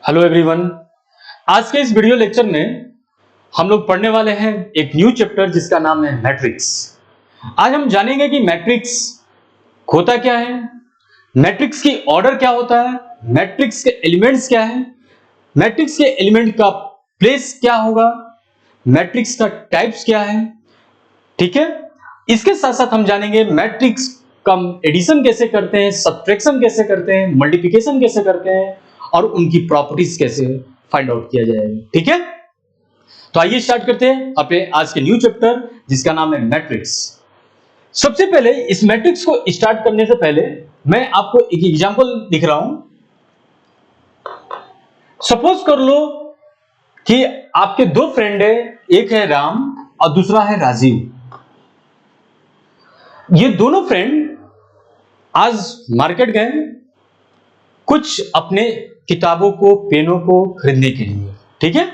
Hello everyone. आज के इस वीडियो लेक्चर में हम लोग पढ़ने वाले हैं एक न्यू चैप्टर जिसका नाम है मैट्रिक्स। आज हम जानेंगे कि मैट्रिक्स होता क्या है, मैट्रिक्स की ऑर्डर क्या होता है, मैट्रिक्स के एलिमेंट्स क्या है, मैट्रिक्स के एलिमेंट का प्लेस क्या होगा, मैट्रिक्स का टाइप्स क्या है। ठीक है, इसके साथ साथ हम जानेंगे मैट्रिक्स का एडिशन कैसे करते हैं, सब्ट्रैक्शन कैसे करते हैं, मल्टीप्लिकेशन कैसे करते हैं और उनकी प्रॉपर्टीज कैसे फाइंड आउट किया जाएगा। ठीक है, तो आइए स्टार्ट करते हैं अपने आज के न्यू चैप्टर जिसका नाम है मैट्रिक्स। सबसे पहले इस मैट्रिक्स को स्टार्ट करने से पहले मैं आपको एक एग्जांपल दिख रहा हूं। सपोज कर लो कि आपके दो फ्रेंड है, एक है राम और दूसरा है राजीव। ये दोनों फ्रेंड आज मार्केट गए कुछ अपने किताबों को, पेनों को खरीदने के लिए। ठीक है,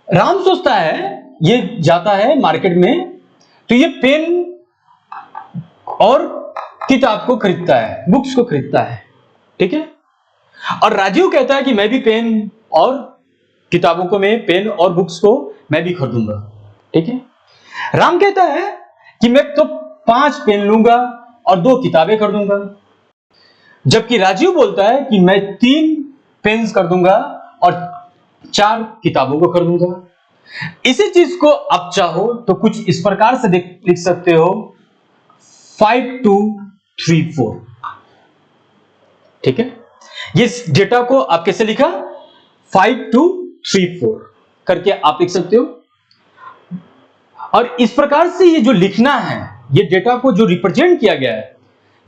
राम सोचता है, ये जाता है मार्केट में तो ये पेन और किताब को खरीदता है, बुक्स को खरीदता है। ठीक है, और राजीव कहता है कि मैं भी पेन और किताबों को, मैं पेन और बुक्स को मैं भी खरीदूंगा। ठीक है, राम कहता है कि मैं तो 5 पेन लूंगा और 2 किताबें खरीदूंगा, जबकि राजीव बोलता है कि मैं 3 पेन्स कर दूंगा और 4 किताबों को खरीदूंगा। इसी चीज को आप चाहो तो कुछ इस प्रकार से लिख सकते हो 5 2 3 4। ठीक है, ये डेटा को आप कैसे लिखा 5 2 3 4 करके आप लिख सकते हो। और इस प्रकार से ये जो लिखना है, ये डेटा को जो रिप्रेजेंट किया गया है,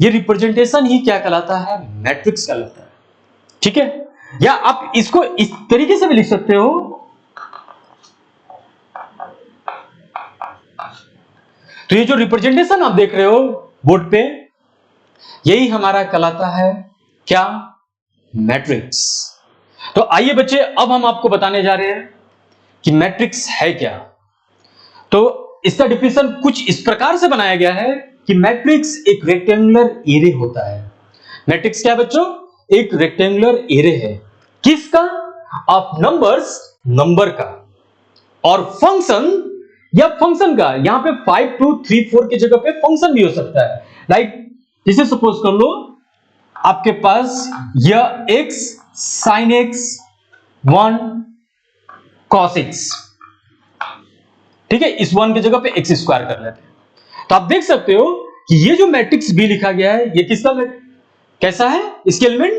ये रिप्रेजेंटेशन ही क्या कहलाता है, मैट्रिक्स कहलाता है। ठीक है, या आप इसको इस तरीके से भी लिख सकते हो, तो ये जो रिप्रेजेंटेशन आप देख रहे हो बोर्ड पे, यही हमारा कहलाता है क्या, मैट्रिक्स। तो आइए बच्चे, अब हम आपको बताने जा रहे हैं कि मैट्रिक्स है क्या। तो इसका डिफिनेशन कुछ इस प्रकार से बनाया गया है कि मैट्रिक्स एक रेक्टेंगुलर एरे होता है। मैट्रिक्स क्या है बच्चों, एक रेक्टेंगुलर एरे है। किसका, ऑफ नंबर्स, नंबर का, और फंक्शन या फंक्शन का। यहां पे 5 2 3 4 की जगह पे फंक्शन भी हो सकता है। लाइक जैसे सपोज कर लो आपके पास यह x sin x 1 cos x। ठीक है, इस 1 की जगह पे x स्क्वायर कर लेते हैं। तो आप देख सकते हो कि ये जो मैट्रिक्स बी लिखा गया है, ये किसका कैसा है, इसके एलिमेंट,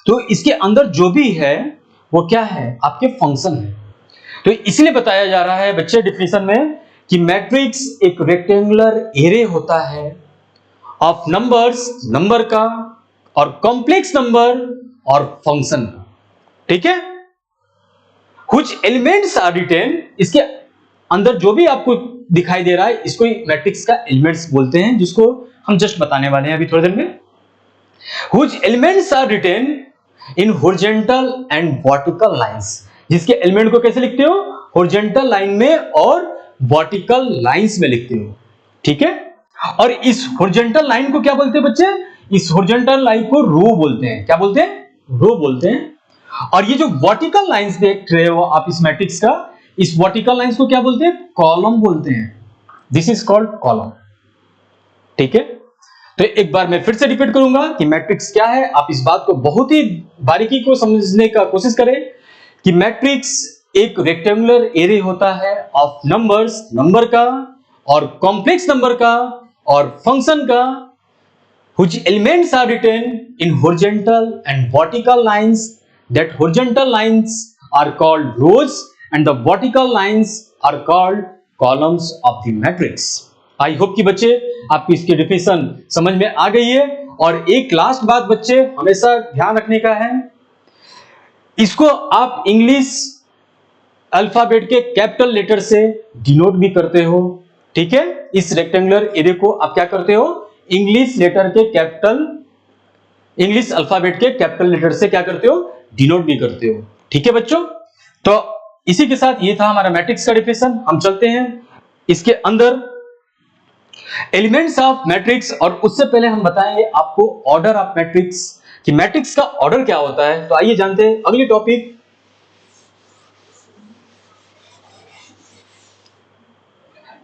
तो इसके अंदर जो भी है वो क्या है, आपके फंक्शन है। तो इसलिए बताया जा रहा है बच्चे डिफिनेशन में कि मैट्रिक्स एक रेक्टेंगुलर एरे होता है ऑफ नंबर्स, नंबर का, और कॉम्प्लेक्स नंबर और फंक्शन का। ठीक है, कुछ एलिमेंट्स आर रिटेन, इसके अंदर जो भी आपको दिखाई दे रहा है इसको मैट्रिक्स का एलिमेंट्स बोलते हैं, जिसको हम जस्ट बताने वाले हैं अभी थोड़ी देर में। Whose elements are written in horizontal and vertical lines, जिसके एलिमेंट को कैसे लिखते हो, हॉरिजॉन्टल लाइन में और वर्टिकल लाइंस में लिखते हो। ठीक है, और इस हॉरिजॉन्टल लाइन को क्या बोलते हैं बच्चे, इस हॉरिजॉन्टल लाइन को रो बोलते हैं। क्या बोलते हैं, रो बोलते हैं। और ये जो वर्टिकल लाइंस देख रहे हो आप इस मैट्रिक्स का, इस वर्टिकल लाइंस को क्या बोलते हैं, कॉलम बोलते हैं। This is called column. ठीक है, तो एक बार मैं फिर से रिपीट करूंगा कि मैट्रिक्स क्या है। आप इस बात को बहुत ही बारीकी को समझने का कोशिश करें कि मैट्रिक्स एक रेक्टेंगुलर एरे होता है ऑफ नंबर्स, नंबर का, और कॉम्प्लेक्स नंबर का, और फंक्शन का, which elements are written in horizontal and vertical lines. That horizontal lines are called rows and the vertical lines are called columns of the matrix. I hope कि बच्चे आपकी इसकी definition समझ में आ गई है। और एक लास्ट बात बच्चे हमेशा ध्यान रखने का है, इसको आप इंग्लिश अल्फाबेट के कैपिटल लेटर से डिनोट भी करते हो। ठीक है, इस रेक्टेंगुलर एरे को आप क्या करते हो, इंग्लिश लेटर के कैपिटल, इंग्लिश अल्फाबेट के कैपिटल लेटर से क्या करते हो, डिनोट भी करते हो। ठीक है बच्चों, तो इसी के साथ ये था हमारा मैट्रिक्स का डिफिनेशन। हम चलते हैं इसके अंदर एलिमेंट्स ऑफ मैट्रिक्स, और उससे पहले हम बताएंगे आपको ऑर्डर ऑफ मैट्रिक्स कि मैट्रिक्स का ऑर्डर क्या होता है। तो आइए जानते हैं अगली टॉपिक।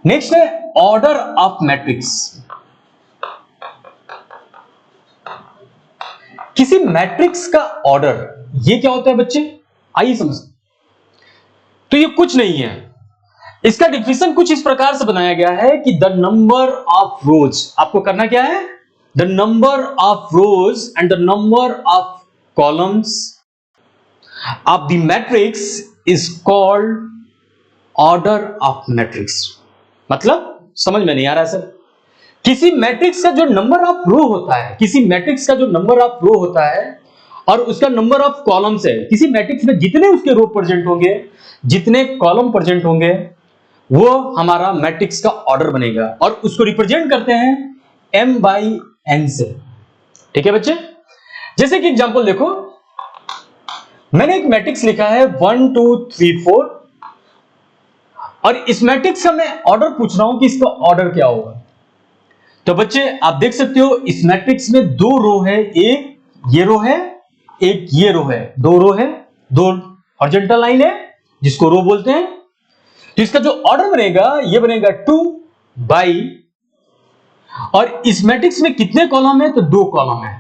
नेक्स्ट है ऑर्डर ऑफ मैट्रिक्स। किसी मैट्रिक्स का ऑर्डर ये क्या होता है बच्चे, आइए समझते। तो ये कुछ नहीं है, इसका डिफिनेशन कुछ इस प्रकार से बनाया गया है कि द नंबर ऑफ रोज, आपको करना क्या है, the number of rose and the number of columns of the matrix is called order of matrix. मतलब समझ में नहीं आ रहा है सर, किसी मैट्रिक्स का जो नंबर ऑफ रो होता है, किसी मैट्रिक्स का जो नंबर ऑफ रो होता है और उसका नंबर ऑफ कॉलम्स है, किसी मैट्रिक्स में जितने उसके रो प्रेजेंट होंगे, जितने कॉलम प्रेजेंट होंगे, वो हमारा मैट्रिक्स का ऑर्डर बनेगा और उसको रिप्रेजेंट करते हैं m/n से। ठीक है बच्चे, जैसे कि एग्जांपल देखो, मैंने एक मैट्रिक्स लिखा है 1 2 3 4 और इस मैट्रिक्स का मैं ऑर्डर पूछ रहा हूं कि इसका ऑर्डर क्या होगा। तो बच्चे आप देख सकते हो इस मैट्रिक्स में दो रो है, एक ये रो है, एक ये रो है, दो रो है, दो हॉरिजॉन्टल लाइन है जिसको रो बोलते हैं। तो इसका जो ऑर्डर बनेगा ये बनेगा 2 बाई, और इस मैट्रिक्स में कितने कॉलम है, तो 2 कॉलम है,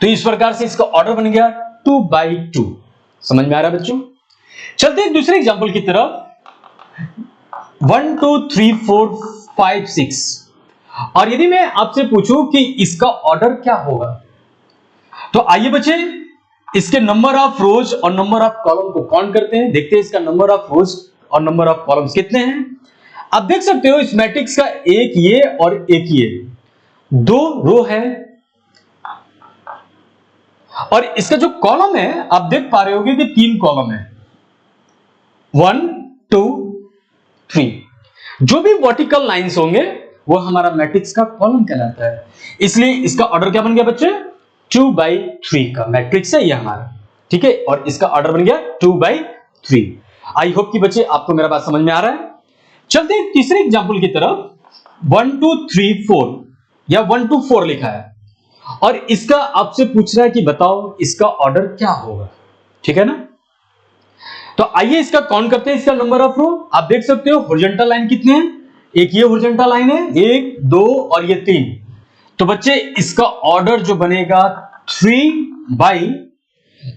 तो इस प्रकार से इसका ऑर्डर बन गया 2/2। समझ में आ रहा है बच्चों। चलते हैं दूसरे एग्जांपल की तरफ, 1 2 3 4 5 6, और यदि मैं आपसे पूछूं कि इसका ऑर्डर क्या होगा, तो आइए बच्चे इसके नंबर ऑफ रोज और नंबर ऑफ कॉलम को काउंट करते हैं, देखते हैं इसका नंबर ऑफ रोज और नंबर ऑफ कॉलम्स कितने हैं। आप देख सकते हो इस मैट्रिक्स का एक ये और एक ये, 2 रो है, और इसका जो कॉलम है आप देख पा रहे होगे कि 3 कॉलम है, 1 2 3। जो भी वर्टिकल लाइंस होंगे वो हमारा मैट्रिक्स का कॉलम कहलाता है, इसलिए इसका ऑर्डर क्या बन गया बच्चे, 2/3 का मैट्रिक्स है ये हमारा। ठीक है, और इसका ऑर्डर बन गया 2/3। आई होप कि बच्चे आपको मेरा बात समझ में आ रहा है। चलते हैं तीसरे एग्जांपल की तरफ, 1 2 3 4 या 1 2 4 लिखा है और इसका आपसे पूछ रहा है कि बताओ इसका ऑर्डर क्या होगा। ठीक है ना, तो आइए इसका काउंट करते हैं, इसका नंबर ऑफ रो। आप देख सकते हो हॉरिजॉन्टल लाइन कितने हैं, एक ये हॉरिजॉन्टल लाइन है, 1 2 और ये 3। तो बच्चे इसका ऑर्डर जो बनेगा 3 बाई,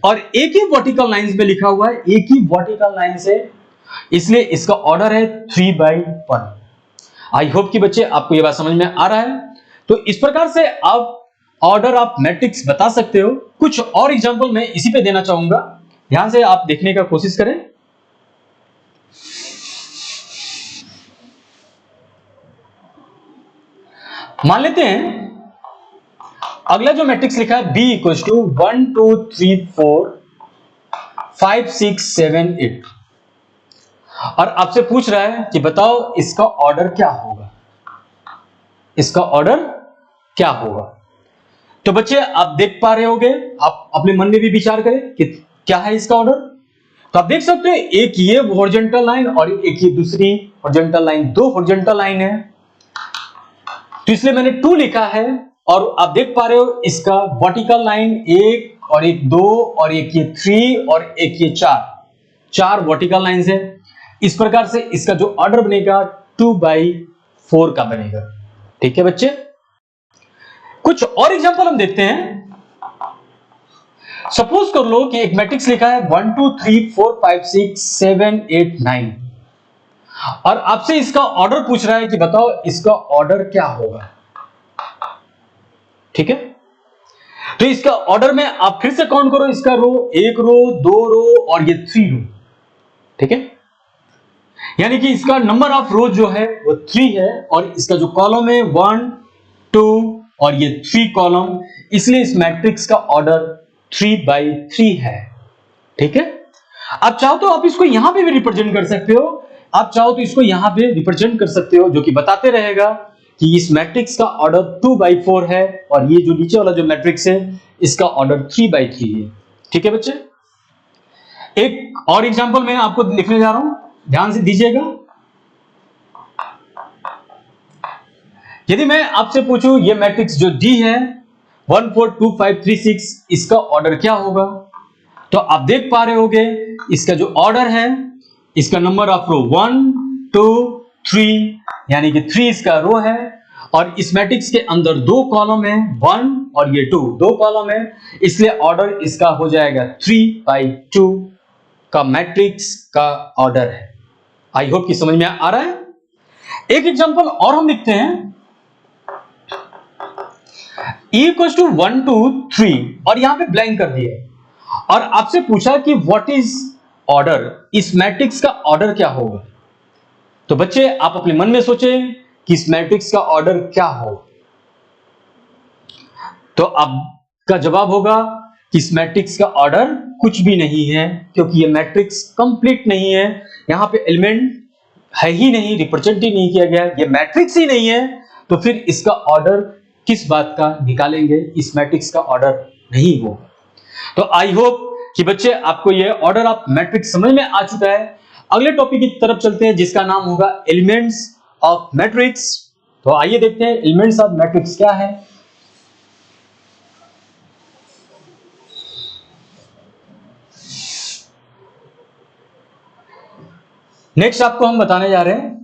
और एक ही वर्टिकल लाइन में लिखा हुआ है, एक ही वर्टिकल लाइन से, इसलिए इसका ऑर्डर है 3/1। आई होप कि बच्चे आपको यह बात समझ में आ रहा है। तो इस प्रकार से आप ऑर्डर ऑफ मैट्रिक्स बता सकते हो। कुछ और एग्जांपल मैं इसी पे देना चाहूंगा, ध्यान से आप देखने का कोशिश करें। मान लेते हैं अगला जो मैट्रिक्स लिखा है b इक्वल्स टू 1 2 3 4 5 6 7 8, और आपसे पूछ रहा है कि बताओ इसका ऑर्डर क्या होगा, इसका ऑर्डर क्या होगा। तो बच्चे आप देख पा रहे होंगे, आप अपने मन में भी विचार करें कि क्या है इसका ऑर्डर। तो आप देख सकते हैं एक ये हॉरिजॉन्टल लाइन और एक ये दूसरी हॉरिजॉन्टल लाइन, 2 हॉरिजॉन्टल लाइन है, तो इसलिए मैंने 2 लिखा है। और आप देख पा रहे हो इसका वर्टिकल लाइन 1 और एक 2 और एक ये 3 और एक ये 4 वर्टिकल लाइंस है। इस प्रकार से इसका जो ऑर्डर बनेगा 2/4 का बनेगा। ठीक है बच्चे, कुछ और एग्जांपल हम देखते हैं। सपोज कर लो कि एक मैट्रिक्स लिखा है 1 2 3 4 5 6 7 8 9, और आपसे इसका ऑर्डर पूछ रहा है कि बताओ इसका ऑर्डर क्या होगा। ठीक है, तो इसका ऑर्डर में आप फिर से काउंट करो, इसका रो 1 रो 2 रो और ये 3 रो। ठीक है, यानी कि इसका नंबर ऑफ रो जो है वो 3 है, और इसका जो कॉलम है 1 2 और ये 3 कॉलम, इसलिए इस मैट्रिक्स का ऑर्डर 3/3 है। ठीक है, आप चाहो तो आप इसको यहां पे भी रिप्रेजेंट कर सकते हो, आप चाहो तो इसको यहां पे रिप्रेजेंट कर सकते हो, जो कि बताते रहेगा कि इस मैट्रिक्स का ऑर्डर 2/4 है, और ये जो नीचे वाला जो मैट्रिक्स है इसका ऑर्डर 3/3 है। ठीक है बच्चे, एक और एग्जांपल मैं आपको लिखने जा रहा हूं, ध्यान से दीजिएगा। यदि मैं आपसे पूछूं ये मैट्रिक्स जो D है 1 4 2 5 3 6 इसका ऑर्डर क्या होगा? तो आप देख पा रहे होगे इसका जो ऑर्डर है, इसका नंबर ऑफ रो 1 2 3 यानी कि 3 इसका रो है और इस मैट्रिक्स के अंदर दो कॉलम है 1 और ये 2 दो कॉलम है, इसलिए ऑर्डर इसका हो जाएगा 3/2 का मैट्रिक्स का ऑर्डर है। आई होप कि समझ में आ रहा है। एक एग्जांपल और हम लिखते हैं, E इक्वल्स टू 1 2 3 और यहां पे ब्लैंक कर दिया और आपसे पूछा कि व्हाट इज ऑर्डर, इस मैट्रिक्स का ऑर्डर क्या होगा। तो बच्चे आप अपने मन में सोचें कि इस मैट्रिक्स का ऑर्डर क्या हो, तो आपका जवाब होगा कि इस मैट्रिक्स का ऑर्डर कुछ भी नहीं है, क्योंकि ये मैट्रिक्स कंप्लीट नहीं है, यहां पे एलिमेंट है ही नहीं, रिप्रेजेंट ही नहीं किया गया, ये मैट्रिक्स ही नहीं है, तो फिर इसका ऑर्डर किस बात का निकालेंगे, इस मैट्रिक्स का ऑर्डर नहीं होगा। तो आई होप कि बच्चे आपको ये ऑर्डर ऑफ मैट्रिक्स समझ में आ चुका है। अगले टॉपिक की तरफ चलते हैं जिसका नाम होगा एलिमेंट्स ऑफ मैट्रिक्स। तो आइए देखते हैं एलिमेंट्स ऑफ मैट्रिक्स क्या है। नेक्स्ट आपको हम बताने जा रहे हैं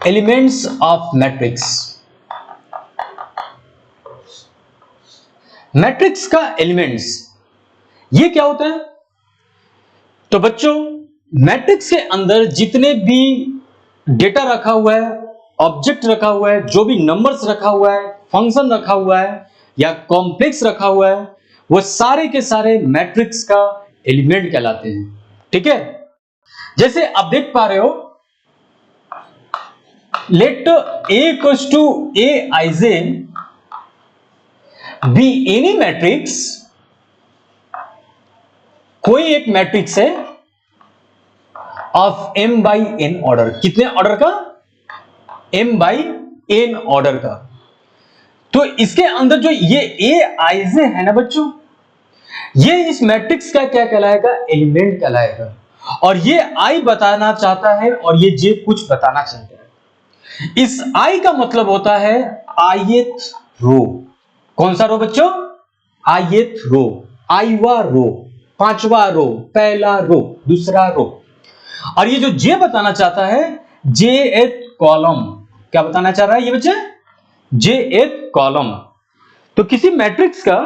एलिमेंट्स ऑफ मैट्रिक्स। मैट्रिक्स का एलिमेंट्स ये क्या होता है? तो बच्चों मैट्रिक्स के अंदर जितने भी डेटा रखा हुआ है, ऑब्जेक्ट रखा हुआ है, जो भी नंबर्स रखा हुआ है, फंक्शन रखा हुआ है या कॉम्प्लेक्स रखा हुआ है, वो सारे के सारे मैट्रिक्स का एलिमेंट कहलाते हैं। ठीक है, जैसे आप देख पा रहे हो, let A equals to Aij be any matrix, कोई एक मैट्रिक्स है of m by n order. कितने ऑर्डर का? m by n ऑर्डर का। तो इसके अंदर जो ये Aij है ना बच्चों, ये इस मैट्रिक्स का क्या कहलाएगा? एलिमेंट कहलाएगा। और ये I बताना चाहता है और ये J कुछ बताना चाहता है। इस I का मतलब होता है ith रो। कौन सा रो बच्चों? ith रो, आईवा रो, पांचवा रो, पहला रो, दूसरा रो। और ये जो J बताना चाहता है jth कॉलम। क्या बताना चाह रहा है ये बच्चे? jth column. तो किसी मैट्रिक्स का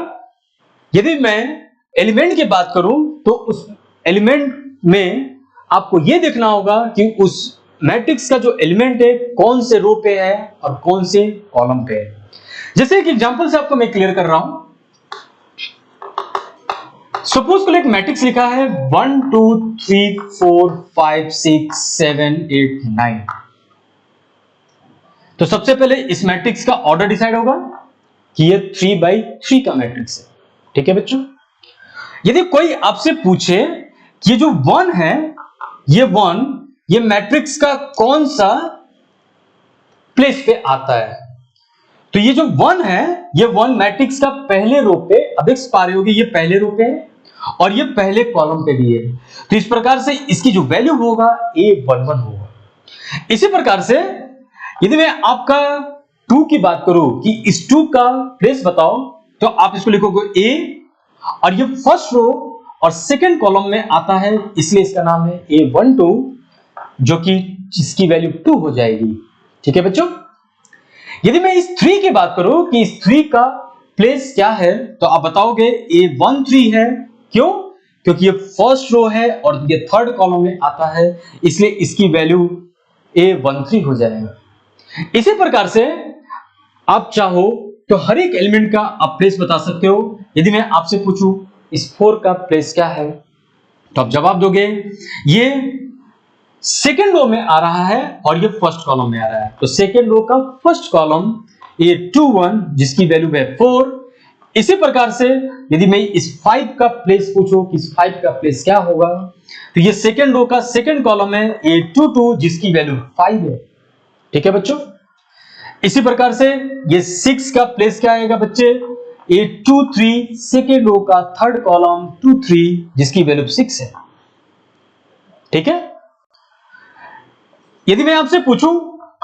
यदि मैं एलिमेंट की बात करूं तो उस एलिमेंट में आपको यह देखना होगा कि उस मैट्रिक्स का जो एलिमेंट है कौन से रो पे है और कौन से कॉलम पे है। जैसे एक एग्जांपल से आपको मैं क्लियर कर रहा हूं। सपोज को एक मैट्रिक्स लिखा है 1 2 3 4 5 6 7 8 9। तो सबसे पहले इस मैट्रिक्स का ऑर्डर डिसाइड होगा कि ये 3/3 का मैट्रिक्स है। ठीक है बच्चों, यदि कोई आपसे पूछे कि ये जो 1 है, ये मैट्रिक्स का कौन सा प्लेस पे आता है, तो ये जो 1 है, ये 1 मैट्रिक्स का पहले रो पे, अब देख पा रहे होगे ये पहले रो पे है और ये पहले कॉलम पे भी है। तो इस प्रकार से इसकी जो वैल्यू होगा A11 होगा। इसी प्रकार से यदि मैं आपका 2 की बात करूं कि इस 2 का प्लेस बताओ, तो आप इसको लिखोगे A और ये फर्स्ट रो और सेकंड कॉलम में आता है, इसलिए इसका नाम है A12, जो कि इसकी वैल्यू 2 हो जाएगी। ठीक है बच्चों, यदि मैं इस 3 की बात करूं कि इस 3 का प्लेस क्या है, तो आप बताओगे A13 है। क्यों? क्योंकि ये फर्स्ट रो है और ये थर्ड कॉलम में आता है, इसलिए इसकी वैल्यू A13 हो जाएगा। इसी प्रकार से आप चाहो तो हर एक एलिमेंट का आप प्लेस बता सकते हो। यदि मैं आपसे पूछूं इस 4 का प्लेस क्या है, तो आप जवाब दोगे ये सेकेंड रो में आ रहा है और ये फर्स्ट कॉलम में आ रहा है। तो सेकेंड रो का फर्स्ट कॉलम A21 जिसकी वैल्यू है 4। इसी प्रकार से यदि मैं इस 5 का प्लेस पूछूं कि इस 5 का प्लेस क्या होगा, तो ये सेकेंड रो का सेकेंड कॉलम है A22 जिसकी वैल्यू 5 है। ठीक है बच्चों, इसी प्रकार से ये 6 का प्लेस क्या आएगा बच्चे? A23 सेकेंड रो का थर्ड कॉलम 23 जिसकी वैल्यू 6 है। ठीक है, यदि मैं आपसे पूछूं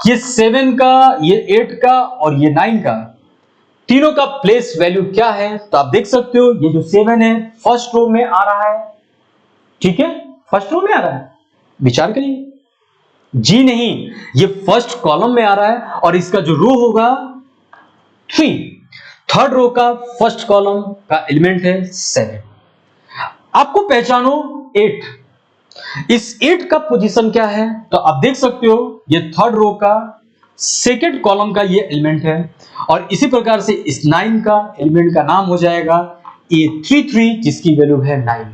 ये 7 का, ये 8 का और ये 9 का, तीनों का प्लेस वैल्यू क्या है? तो आप देख सकते हो ये जो 7 है फर्स्ट रो में आ रहा है, ठीक है, फर्स्ट रो में आ रहा है, विचार करिए, जी नहीं, ये फर्स्ट कॉलम में आ रहा है और इसका जो रो होगा 3, थर्ड रो का फर्स्ट कॉलम का एलिमेंट है 7। आपको पहचानो 8, इस 8 का पोजीशन क्या है? तो आप देख सकते हो ये थर्ड रो का सेकेंड कॉलम का ये एलिमेंट है और इसी प्रकार से इस 9 का एलिमेंट का नाम हो जाएगा A33 जिसकी वैल्यू है 9।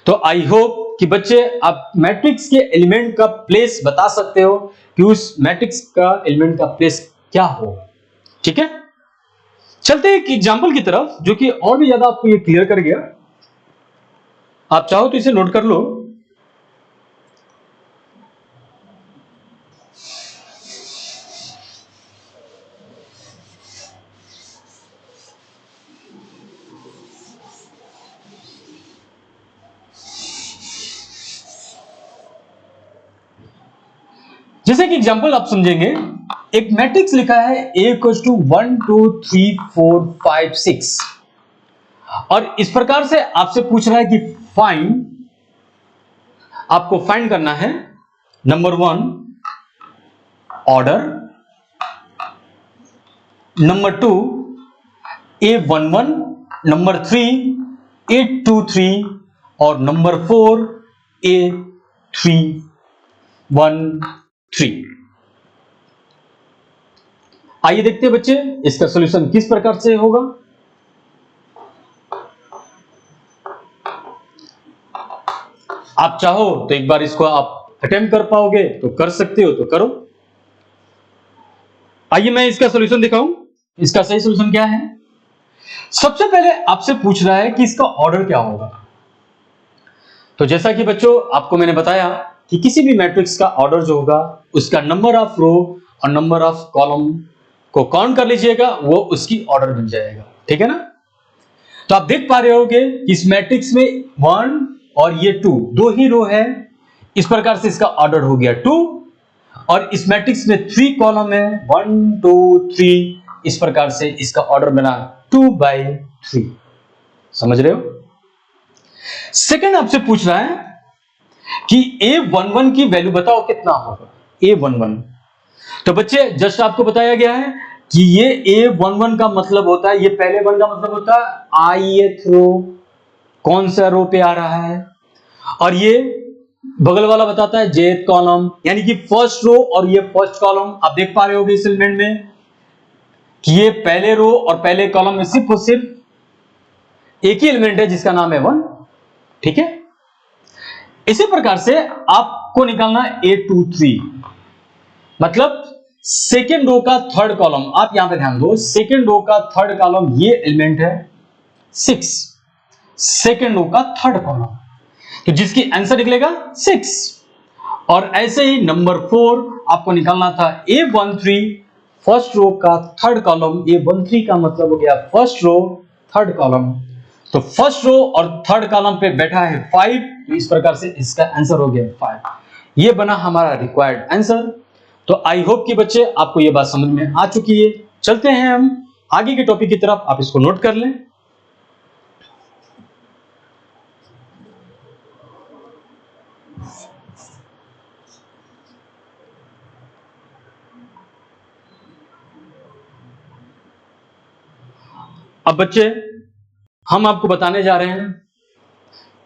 तो आई होप कि बच्चे आप मैट्रिक्स के एलिमेंट का प्लेस बता सकते हो कि उस मैट्रिक्स का एलिमेंट का प्लेस क्या हो, ठीक है। चलते हैं एक एग्जांपल की तरफ जो कि और भी ज्यादा आपको ये क्लियर कर गया। आप चाहो तो इसे नोट कर लो। जैसे कि एग्जांपल आप समझेंगे, एक मैट्रिक्स लिखा है A = 1 2 3 4 5 6 और इस प्रकार से आपसे पूछ रहा है कि फाइंड, आपको फाइंड करना है number 1 order, number 2 A11, number 3 A23 और नंबर 4 A313। आइए देखते हैं बच्चे इसका सॉल्यूशन किस प्रकार से होगा। आप चाहो तो एक बार इसको आप अटेम्प्ट कर पाओगे तो कर सकते हो तो करो। आइए मैं इसका सॉल्यूशन दिखाऊं। इसका सही सॉल्यूशन क्या है? सबसे पहले आपसे पूछ रहा है कि इसका ऑर्डर क्या होगा। तो जैसा कि बच्चों आपको मैंने बताया कि किसी भी मैट्रिक्स का ऑर्डर जो होगा उसका नंबर ऑफ रो और नंबर ऑफ कॉलम को काउंट कर लीजिएगा, वो उसकी ऑर्डर बन जाएगा, ठीक है ना। तो आप देख पा रहे होगे कि इस मैट्रिक्स में 1 और ये 2 दो ही रो है, इस प्रकार से इसका ऑर्डर हो गया 2 और इस मैट्रिक्स में 3 कॉलम है 1 2 3, इस प्रकार से इसका ऑर्डर बना 2/3। समझ रहे हो? सेकंड आपसे पूछ रहा है कि A11 की वैल्यू बताओ कितना होगा A11। तो बच्चे जस्ट आपको बताया गया है कि ये A11 का मतलब होता है, ये पहले वन का मतलब होता है ith रो, कौन सा रो पे आ रहा है, और ये बगल वाला बताता है jth कॉलम, यानी कि फर्स्ट रो और ये फर्स्ट कॉलम। आप देख पा रहे होगे इस एलिमेंट में कि ये पहले रो और पहले कॉलम में सिर्फ और सिर्फ एक ही एलिमेंट है जिसका नाम है 1, ठीक है। इसी प्रकार से आपको निकालना A23 मतलब सेकेंड रो का थर्ड कॉलम। आप यहां पे ध्यान दो, सेकेंड रो का थर्ड कॉलम ये एलिमेंट है 6, सेकेंड रो का थर्ड कॉलम, तो जिसकी आंसर निकलेगा 6। और ऐसे ही नंबर 4 आपको निकालना था A13 फर्स्ट रो का थर्ड कॉलम, A13 का मतलब हो गया फर्स्ट रो थर्ड कॉलम, तो फर्स्ट रो और थर्ड कॉलम पे बैठा है 5, तो इस प्रकार से इसका आंसर हो गया 5। ये बना हमारा रिक्वायर्ड आंसर। तो आई होप कि बच्चे आपको ये बात समझ में आ चुकी है। चलते हैं हम आगे के टॉपिक की तरफ, आप इसको नोट कर लें। अब बच्चे हम आपको बताने जा रहे हैं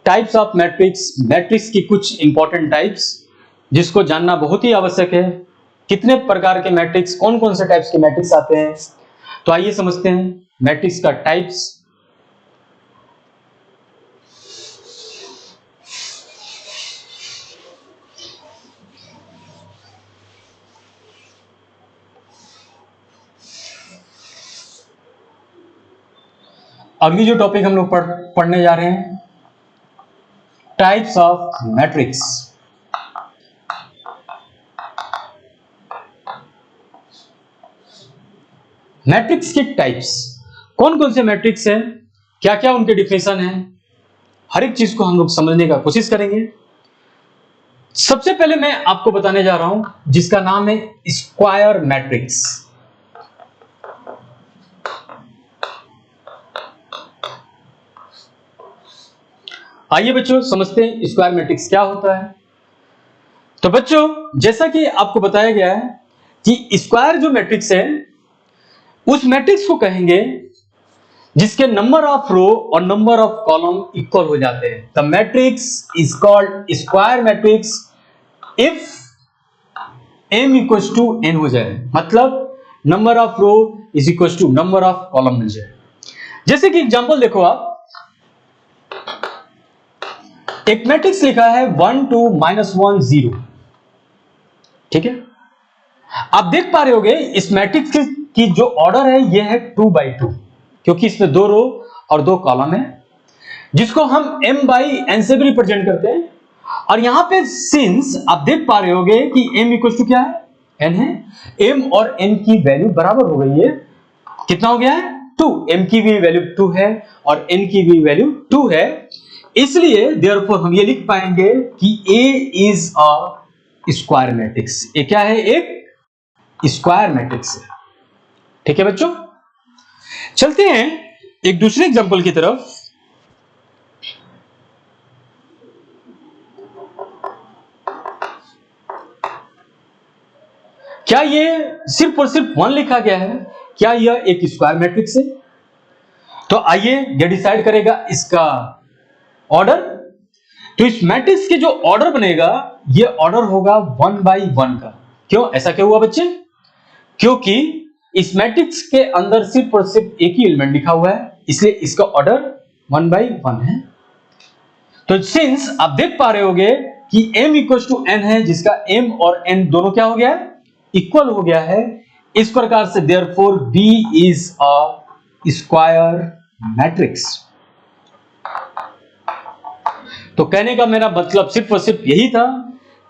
टाइप्स ऑफ मैट्रिक्स, मैट्रिक्स की कुछ इंपॉर्टेंट टाइप्स जिसको जानना बहुत ही आवश्यक है। कितने प्रकार के मैट्रिक्स, कौन कौन से टाइप्स के मैट्रिक्स आते हैं, तो आइए समझते हैं मैट्रिक्स का टाइप्स। अगली जो टॉपिक हम लोग पढ़ने जा रहे हैं, टाइप्स ऑफ मैट्रिक्स। मैट्रिक्स के टाइप्स, कौन कौन से मैट्रिक्स हैं, क्या क्या उनके डिफिनेशन हैं, हर एक चीज को हम लोग समझने का कोशिश करेंगे। सबसे पहले मैं आपको बताने जा रहा हूं जिसका नाम है स्क्वायर मैट्रिक्स। आइए बच्चों समझते हैं स्क्वायर मैट्रिक्स क्या होता है। तो बच्चों जैसा कि आपको बताया गया है कि स्क्वायर जो मैट्रिक्स है उस मैट्रिक्स को कहेंगे जिसके नंबर ऑफ रो और नंबर ऑफ कॉलम इक्वल हो जाते हैं। The matrix is called square matrix if m equal to n हो जाए, मतलब number of row is equal to number of column मिल जाए। जैसे कि एग्जांपल देखो, आप एक मैट्रिक्स लिखा है 1 2 -1 0, ठीक है। आप देख पा रहे होगे इस मैट्रिक्स की जो ऑर्डर है यह है 2 by 2, क्योंकि इसमें 2 रो और 2 कॉलम है, जिसको हम m by n से भी रिप्रेजेंट करते हैं। और यहां पे सिंस आप देख पा रहे होगे कि m इक्वल टू क्या है, n है। m और n की वैल्यू बराबर हो गई है, कितना हो गया है 2। m की भी वैल्यू 2 है और n की भी वैल्यू 2 है, इसलिए देयरफॉर हम ये लिख पाएंगे कि A is a square matrix. ये क्या है, एक स्क्वायर मैट्रिक्स है, ठीक है बच्चों। चलते हैं एक दूसरे एग्जांपल की तरफ। क्या ये सिर्फ और सिर्फ 1 लिखा गया है, क्या यह एक स्क्वायर मैट्रिक्स है? तो आइए ये डिसाइड करेगा इसका ऑर्डर। तो इस मैट्रिक्स के जो ऑर्डर बनेगा ये ऑर्डर होगा 1 by 1 का। क्यों, ऐसा क्यों हुआ बच्चे? क्योंकि इस मैट्रिक्स के अंदर सिर्फ और सिर्फ एक ही एलिमेंट लिखा हुआ है, इसलिए इसका ऑर्डर 1 by 1 है। तो सिंस आप देख पा रहे होगे कि m इक्वल टू n है, जिसका m और n दोनों क्या हो गया है, इक्वल हो गया है। इस प्रकार से therefore B is a square matrix. तो कहने का मेरा मतलब सिर्फ और सिर्फ यही था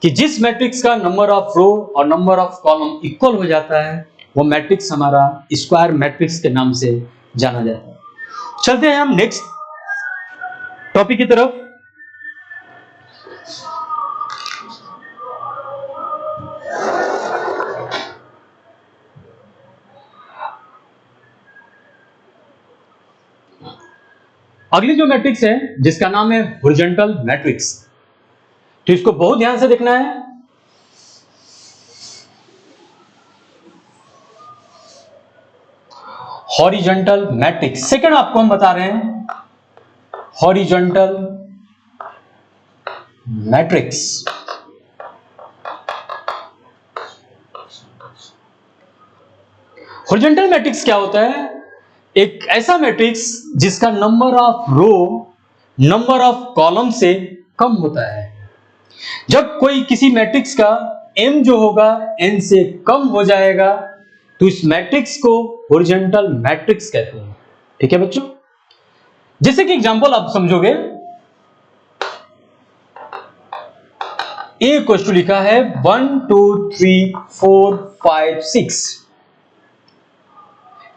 कि जिस मैट्रिक्स का नंबर ऑफ रो और नंबर ऑफ कॉलम इक्वल हो जाता है वो मैट्रिक्स हमारा स्क्वायर मैट्रिक्स के नाम से जाना जाता है। चलते हैं हम नेक्स्ट टॉपिक की तरफ। अगली जो मैट्रिक्स है जिसका नाम है हॉरिजॉन्टल मैट्रिक्स, तो इसको बहुत ध्यान से देखना है। हॉरिजॉन्टल मैट्रिक्स सेकंड आपको हम बता रहे हैं, हॉरिजॉन्टल मैट्रिक्स। हॉरिजॉन्टल मैट्रिक्स क्या होता है? एक ऐसा मैट्रिक्स जिसका number of row number of column से कम होता है। जब कोई किसी मैट्रिक्स का m जो होगा n से कम हो जाएगा तो इस मैट्रिक्स को हॉरिजॉन्टल मैट्रिक्स कहते हैं, ठीक है बच्चों। जैसे कि एग्जांपल आप समझोगे, a इक्वल टू लिखा है 1 2 3 4 5 6।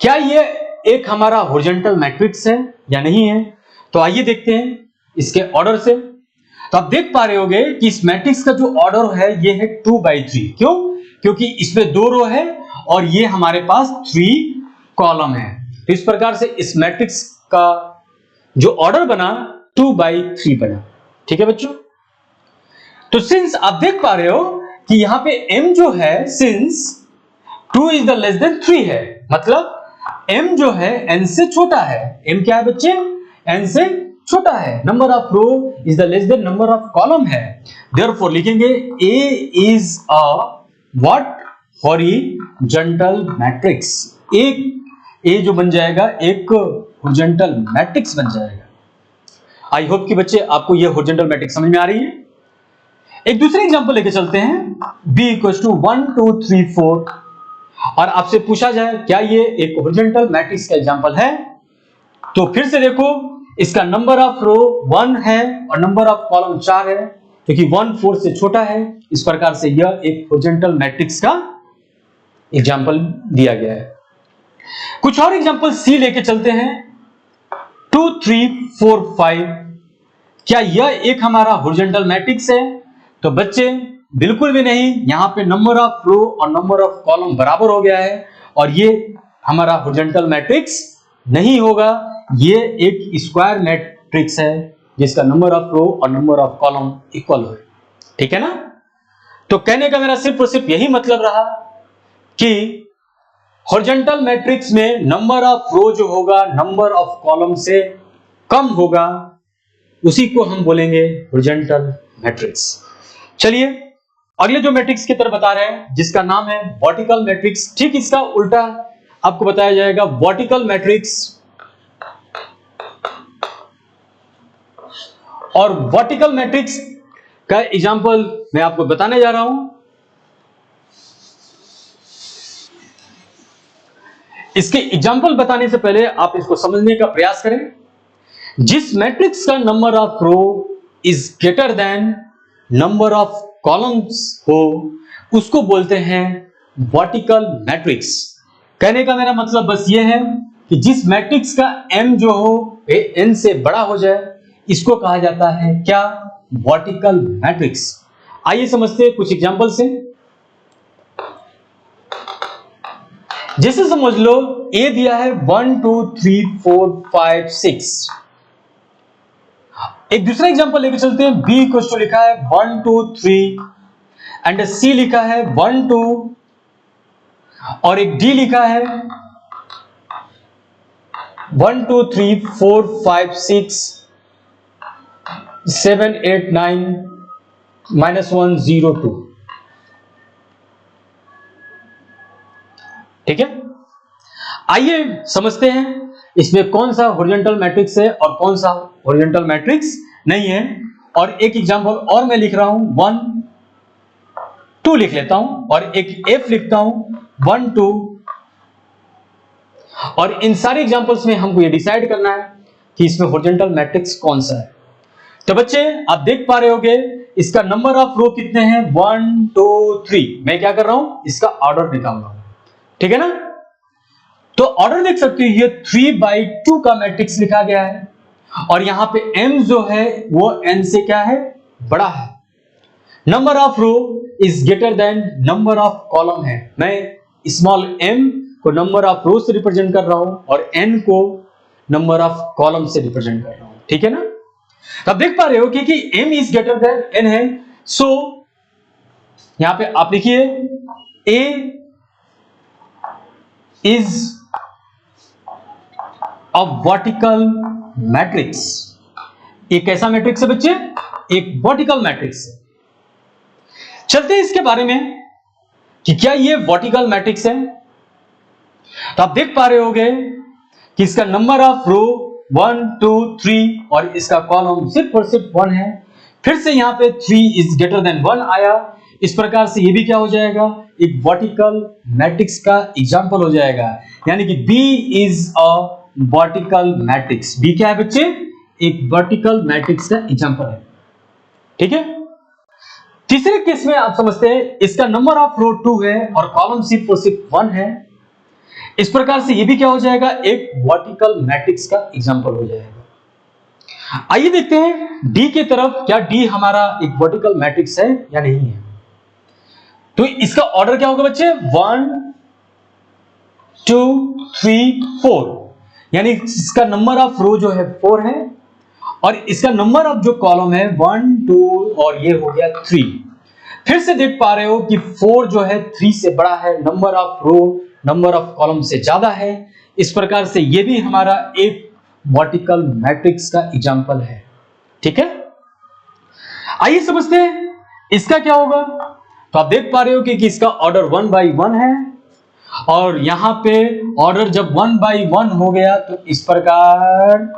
क्या ये एक हमारा हॉरिजॉन्टल मैट्रिक्स है या नहीं है? तो आइए देखते हैं इसके ऑर्डर से। तो आप देख पा रहे होगे कि इस मैट्रिक्स का जो ऑर्डर है ये है 2 by 3। क्यों? क्योंकि इसमें 2 रो है और ये हमारे पास 3 कॉलम है। तो इस प्रकार से इस मैट्रिक्स का जो ऑर्डर बना 2 by 3 बना, ठीक है बच्चों। तो सिंस आप देख पा रहे हो कि यहां पे m जो है, since 2 is the less then 3 है, मतलब m जो है n से छोटा है। m क्या है बच्चे? n से छोटा है। Number of row is the less than number of column है, देयरफॉर लिखेंगे a is a what, horizontal matrix. एक a जो बन जाएगा एक हॉरिजॉन्टल मैट्रिक्स बन जाएगा। आई होप कि बच्चे आपको यह हॉरिजॉन्टल मैट्रिक्स समझ में आ रही है। एक दूसरे एग्जांपल लेके चलते हैं, b इक्वल टू 1 2 3 4, और आपसे पूछा जाए क्या ये एक हॉरिजॉन्टल मैट्रिक्स का एग्जांपल है? तो फिर से देखो, इसका नंबर ऑफ रो 1 है और नंबर ऑफ कॉलम 4 है, क्योंकि 1 4 से छोटा है। इस प्रकार से यह एक हॉरिजॉन्टल मैट्रिक्स का एग्जांपल दिया गया है। कुछ और एग्जांपल सी लेके चलते हैं, 2 3 4 5। क्या यह एक हमारा हॉरिजॉन्टल मैट्रिक्स है? तो बच्चे बिल्कुल भी नहीं, यहां पे नंबर ऑफ रो और नंबर ऑफ कॉलम बराबर हो गया है और ये हमारा हॉरिजॉन्टल मैट्रिक्स नहीं होगा, ये एक स्क्वायर मैट्रिक्स है जिसका नंबर ऑफ रो और नंबर ऑफ कॉलम इक्वल हो। ठीक है ना? तो कहने का मेरा सिर्फ और सिर्फ यही मतलब रहा कि हॉरिजॉन्टल मैट्रिक्स में नंबर ऑफ रो जो होगा नंबर ऑफ कॉलम से कम होगा, उसी को हम बोलेंगे हॉरिजॉन्टल मैट्रिक्स। चलिए अगले जो मैट्रिक्स की तरफ बता रहे हैं जिसका नाम है वर्टिकल मैट्रिक्स, ठीक इसका उल्टा आपको बताया जाएगा वर्टिकल मैट्रिक्स। और वर्टिकल मैट्रिक्स का एग्जांपल मैं आपको बताने जा रहा हूं। इसके एग्जांपल बताने से पहले आप इसको समझने का प्रयास करें। जिस मैट्रिक्स का number of row is greater than number of columns हो उसको बोलते हैं वर्टिकल मैट्रिक्स। कहने का मेरा मतलब बस ये है कि जिस मैट्रिक्स का m जो हो n से बड़ा हो जाए इसको कहा जाता है क्या? Vertical matrix. आइए समझते हैं कुछ एग्जांपल से। जैसे समझ लो A दिया है 1 2 3 4 5 6। एक दूसरा एग्जांपल लेके चलते हैं। B इक्वल टू लिखा है 1 2 3 एंड C लिखा है 1 2 और एक D लिखा है 1 2 3 4 5 6 7 8 9 -1 0 2। ठीक है, आइए समझते हैं इसमें कौन सा हॉरिजॉन्टल मैट्रिक्स है और कौन सा हॉरिजॉन्टल मैट्रिक्स नहीं है। और एक एग्जांपल और मैं लिख रहा हूं 1 2 लिख लेता हूं और एक F लिखता हूं 1 2। और इन सारे एग्जांपल्स में हमको ये डिसाइड करना है कि इसमें हॉरिजॉन्टल मैट्रिक्स कौन सा है। तो बच्चे आप देख पा रहे होगे इसका नंबर ऑफ रो कितने हैं? 1 2 3। मैं क्या कर रहा हूं? इसका ऑर्डर निकाल रहा हूं। ठीक है ना? तो ऑर्डर देख सकते हो, ये 3/2 का मैट्रिक्स लिखा गया है और यहां पे m जो है वो n से क्या है? बड़ा है। Number of row is greater than number of column है। मैं स्मॉल m को नंबर ऑफ रो से रिप्रेजेंट कर रहा हूं और n को नंबर ऑफ कॉलम से रिप्रेजेंट कर रहा हूं। ठीक है ना? अब देख पा रहे हो कि m is greater then n है। सो यहां पे आप लिखिए a is a vertical matrix। एक कैसा मैट्रिक्स है बच्चे? एक वर्टिकल मैट्रिक्स है। चलते हैं इसके बारे में कि क्या ये वर्टिकल मैट्रिक्स है। तो आप देख पा रहे होगे कि इसका नंबर ऑफ रो 1 2 3 और इसका कॉलम सिर्फ और सिर्फ 1 है। फिर से यहां पे 3 इज ग्रेटर देन 1 आया। इस प्रकार से ये भी क्या हो जाएगा? एक वर्टिकल मैट्रिक्स का एग्जांपल हो जाएगा। यानी कि B is a vertical matrix. B क्या है बच्चे? एक वर्टिकल मैट्रिक्स का एग्जांपल है। ठीक है, तीसरे केस में आप समझते हैं इसका नंबर ऑफ रो 2 है और कॉलम सिर्फ और सिर्फ 1 है। इस प्रकार से ये भी क्या हो जाएगा? एक वर्टिकल मैट्रिक्स का एग्जांपल हो जाएगा। आइए देखते हैं D की तरफ, क्या D हमारा एक वर्टिकल मैट्रिक्स है या नहीं है। तो इसका ऑर्डर क्या होगा बच्चे? 1 2 3 4। यानी इसका नंबर ऑफ रो जो है 4 है और इसका नंबर ऑफ जो कॉलम है 1 2 और ये हो गया 3। फिर से देख पा रहे हो कि 4 जो है 3 से बड़ा है, number of row number of column से ज्यादा है। इस प्रकार से ये भी हमारा एक वर्टिकल मैट्रिक्स का एग्जांपल है। ठीक है, आइए समझते हैं इसका क्या होगा। तो आप देख पा रहे हो कि इसका ऑर्डर 1 by 1 है और यहां पे ऑर्डर जब 1 by 1 हो गया तो इस प्रकार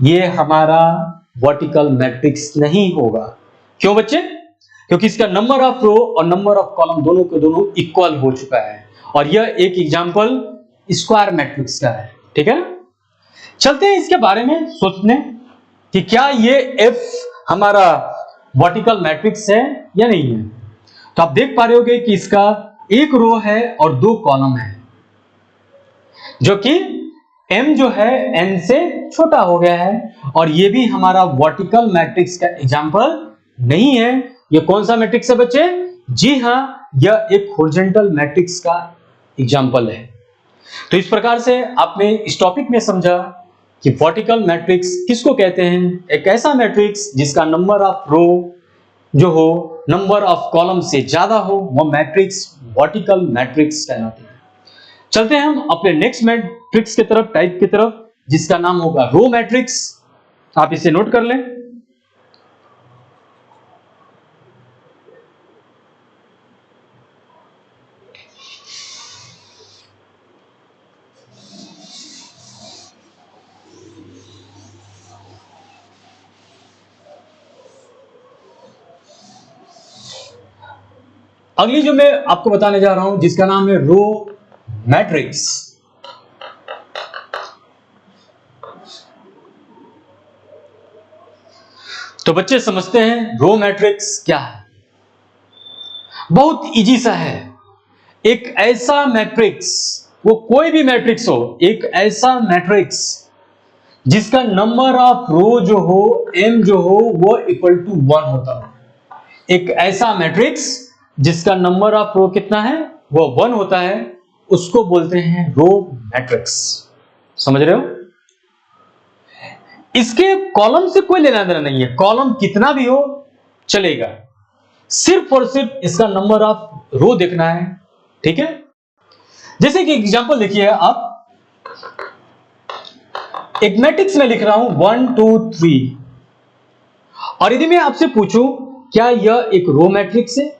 ये हमारा वर्टिकल मैट्रिक्स नहीं होगा। क्यों बच्चे? क्योंकि इसका नंबर ऑफ रो और नंबर ऑफ कॉलम दोनों के दोनों इक्वल हो चुका है और यह एक एग्जांपल स्क्वायर मैट्रिक्स का है। ठीक है, चलते हैं इसके बारे में सोचने कि क्या ये F हमारा वर्टिकल मैट्रिक्स है या नहीं है। तो आप देख पा रहे होगे कि इसका एक रो है और 2 कॉलम है, जो कि m जो है n से छोटा हो गया है और ये भी हमारा वर्टिकल मैट्रिक्स का एग्जांपल नहीं है ये कौन सा मैट्रिक्स है बच्चे? जी हां, यह एक हॉरिजॉन्टल मैट्रिक्स का एग्जांपल है। तो इस प्रकार से आपने इस टॉपिक में समझा कि वर्टिकल मैट्रिक्स किसको कहते हैं। एक ऐसा मैट्रिक्स जिसका नंबर ऑफ रो जो हो नंबर ऑफ कॉलम से ज्यादा हो, वो मैट्रिक्स वर्टिकल मैट्रिक्स कहलाते हैं। चलते हैं हम अपने नेक्स्ट मैट्रिक्स की तरफ, टाइप की तरफ, जिसका नाम होगा रो मैट्रिक्स। आप इसे नोट कर लें। अगली जो मैं आपको बताने जा रहा हूं जिसका नाम है रो मैट्रिक्स। तो बच्चे समझते हैं रो मैट्रिक्स क्या है। बहुत इजी सा है। एक ऐसा मैट्रिक्स, वो कोई भी मैट्रिक्स हो, एक ऐसा मैट्रिक्स जिसका नंबर ऑफ रो जो हो m जो हो वो इक्वल टू 1 होता है। एक ऐसा मैट्रिक्स जिसका नंबर ऑफ रो कितना है, वो 1 होता है, उसको बोलते हैं रो मैट्रिक्स। समझ रहे हो? इसके कॉलम से कोई लेना देना नहीं है, कॉलम कितना भी हो चलेगा, सिर्फ और सिर्फ इसका नंबर ऑफ रो देखना है। ठीक है? जैसे कि एग्जांपल देखिए आप, एक मैट्रिक्स में लिख रहा हूं 1 2 3, और यदि मैं आपसे पूछूं क्या यह एक रो मैट्रिक्स है,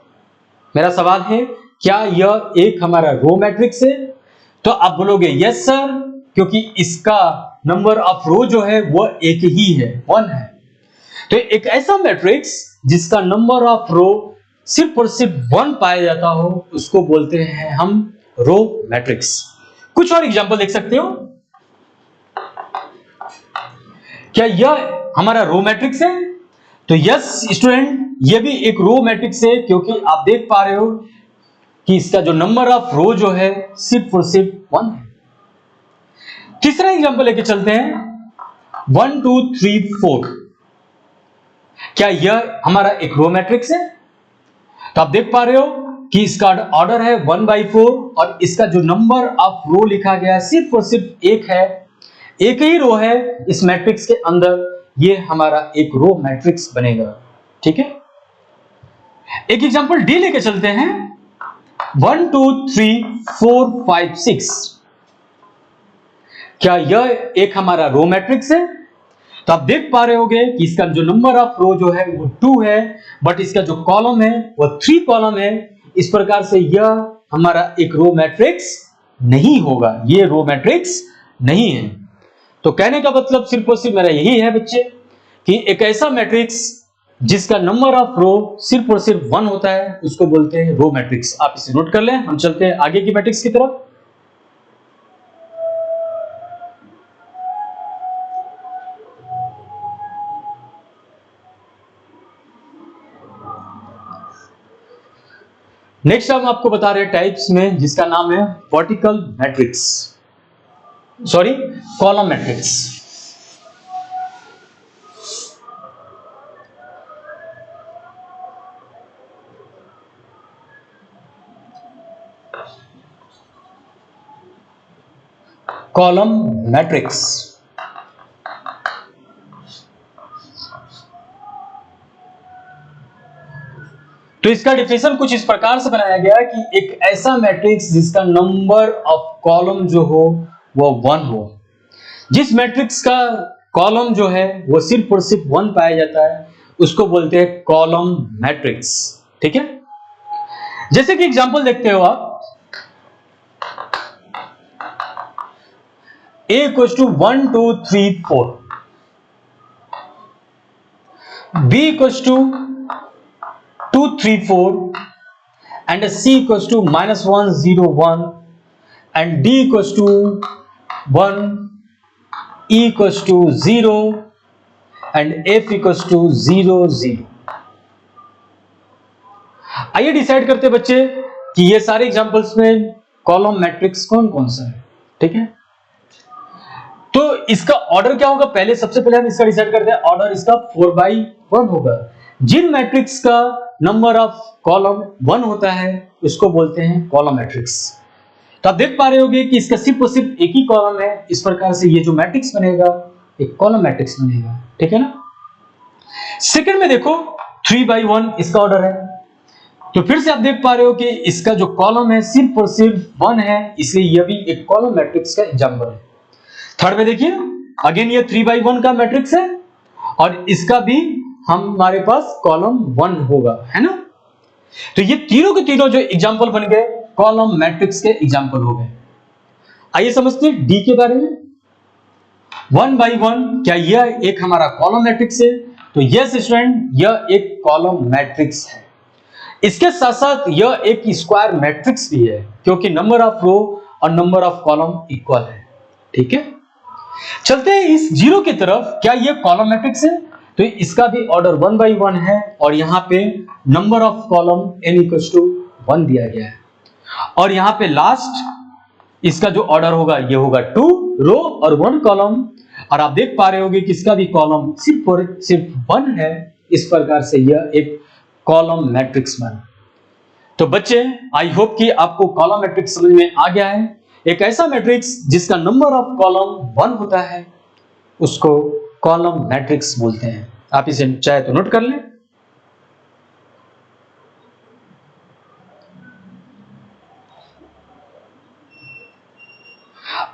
मेरा सवाल है क्या यह एक हमारा रो मैट्रिक्स है, तो आप बोलोगे यस सर, क्योंकि इसका नंबर ऑफ रो जो है वो एक ही है, 1 है। तो एक ऐसा मैट्रिक्स जिसका नंबर ऑफ रो सिर्फ और सिर्फ 1 पाया जाता हो, उसको बोलते हैं हम रो मैट्रिक्स। कुछ और एग्जांपल देख सकते हो। क्या यह हमारा रो मैट्रिक्स है? तो यस स्टूडेंट, यह भी एक रो मैट्रिक्स है, क्योंकि आप देख पा रहे हो कि इसका जो नंबर ऑफ रो जो है सिर्फ और सिर्फ 1 है। तीसरा एग्जांपल लेके चलते हैं 1 2 3 4। क्या यह हमारा एक रो मैट्रिक्स है? तो आप देख पा रहे हो कि इसका ऑर्डर है 1/4 और इसका जो नंबर ऑफ रो लिखा गया है सिर्फ और सिर्फ 1 है, एक ही रो है इस मैट्रिक्स के अंदर, ये हमारा एक रो मैट्रिक्स बनेगा। ठीक है? एक एग्जांपल डी लेके चलते हैं 1 2 3 4 5 6। क्या यह एक हमारा रो मैट्रिक्स है? तो आप देख पा रहे होगे कि इसका जो नंबर ऑफ रो जो है वो 2 है, बट इसका जो कॉलम है वो 3 कॉलम है। इस प्रकार से यह हमारा एक रो मैट्रिक्स नहीं होगा, ये रो मैट्रिक्स नहीं है। तो कहने का मतलब सिर्फ और सिर्फ मेरा यही है बच्चे कि एक ऐसा मैट्रिक्स जिसका नंबर ऑफ रो सिर्फ और सिर्फ 1 होता है, उसको बोलते हैं रो मैट्रिक्स। आप इसे नोट कर लें। हम चलते हैं आगे की मैट्रिक्स की तरफ। नेक्स्ट हम आपको बता रहे हैं टाइप्स में, जिसका नाम है vertical matrix, sorry column matrix. Column matrix तो इसका डिफिनेशन कुछ इस प्रकार से बनाया गया कि एक ऐसा मैट्रिक्स जिसका नंबर ऑफ कॉलम जो हो वो 1 हो। जिस मैट्रिक्स का कॉलम जो है वो सिर्फ और सिर्फ 1 पाया जाता है, उसको बोलते हैं कॉलम मैट्रिक्स। ठीक है? जैसे कि एग्जांपल देखते हो आप, A equals to 1 2 3 4, B equals to 2 3 4, and C equals to -1 0 1, and D equals to 1, E equals to 0, and F equals to 0 0। आइए डिसाइड करते हैं बच्चे कि ये सारे एग्जांपल्स में कॉलम मैट्रिक्स कौन कौन सा है। ठीक है? तो इसका ऑर्डर क्या होगा, पहले सबसे पहले हम इसका डिसाइड करते हैं। ऑर्डर इसका 4/1 होगा, जिन मैट्रिक्स का नंबर ऑफ कॉलम 1 होता है उसको बोलते हैं कॉलम मैट्रिक्स। तो आप देख पा रहे होंगे कि इसका सिर्फ और सिर्फ एक ही कॉलम है, इस प्रकार से ये जो मैट्रिक्स बनेगा एक कॉलम मैट्रिक्स बनेगा, ठीक है ना। सेकंड में देखो 3/1 इसका ऑर्डर है, तो फिर से आप देख पा रहे हो कि इसका जो कॉलम है सिर्फ और सिर्फ 1 है, इसलिए यह भी एक कॉलम मैट्रिक्स का एग्जांपल है। थर्ड में देखिए अगेन ये 3/1 का मैट्रिक्स है और इसका भी हमारे पास कॉलम 1 होगा, है ना। तो ये तीनों के तीनों जो एग्जांपल बन गए कॉलम मैट्रिक्स के एग्जांपल हो गए। आइए समझते हैं डी के बारे में। 1/1 क्या यह एक हमारा कॉलम मैट्रिक्स है? तो यस स्टूडेंट, यह एक कॉलम मैट्रिक्स है। इसके साथ साथ यह एक स्क्वायर मैट्रिक्स भी है क्योंकि नंबर ऑफ रो और नंबर ऑफ कॉलम इक्वल है, ठीक है। चलते हैं इस जीरो की तरफ। क्या यह कॉलम मैट्रिक्स है? तो इसका भी ऑर्डर 1/1 है और यहां पे नंबर ऑफ कॉलम n = 1 दिया गया है और यहां पे लास्ट इसका जो ऑर्डर होगा ये होगा 2 रो और 1 कॉलम। और आप देख पा रहे होंगे कि इसका भी कॉलम सिर्फ और सिर्फ 1 है, इस प्रकार से यह एक कॉलम मैट्रिक्स बना। तो बच्चे आई होप कि आपको कॉलम मैट्रिक्स समझ में आ गया है। एक ऐसा मैट्रिक्स जिसका नंबर ऑफ कॉलम 1 होता है उसको कॉलम मैट्रिक्स बोलते हैं। आप इसे चाहे तो नोट कर लें।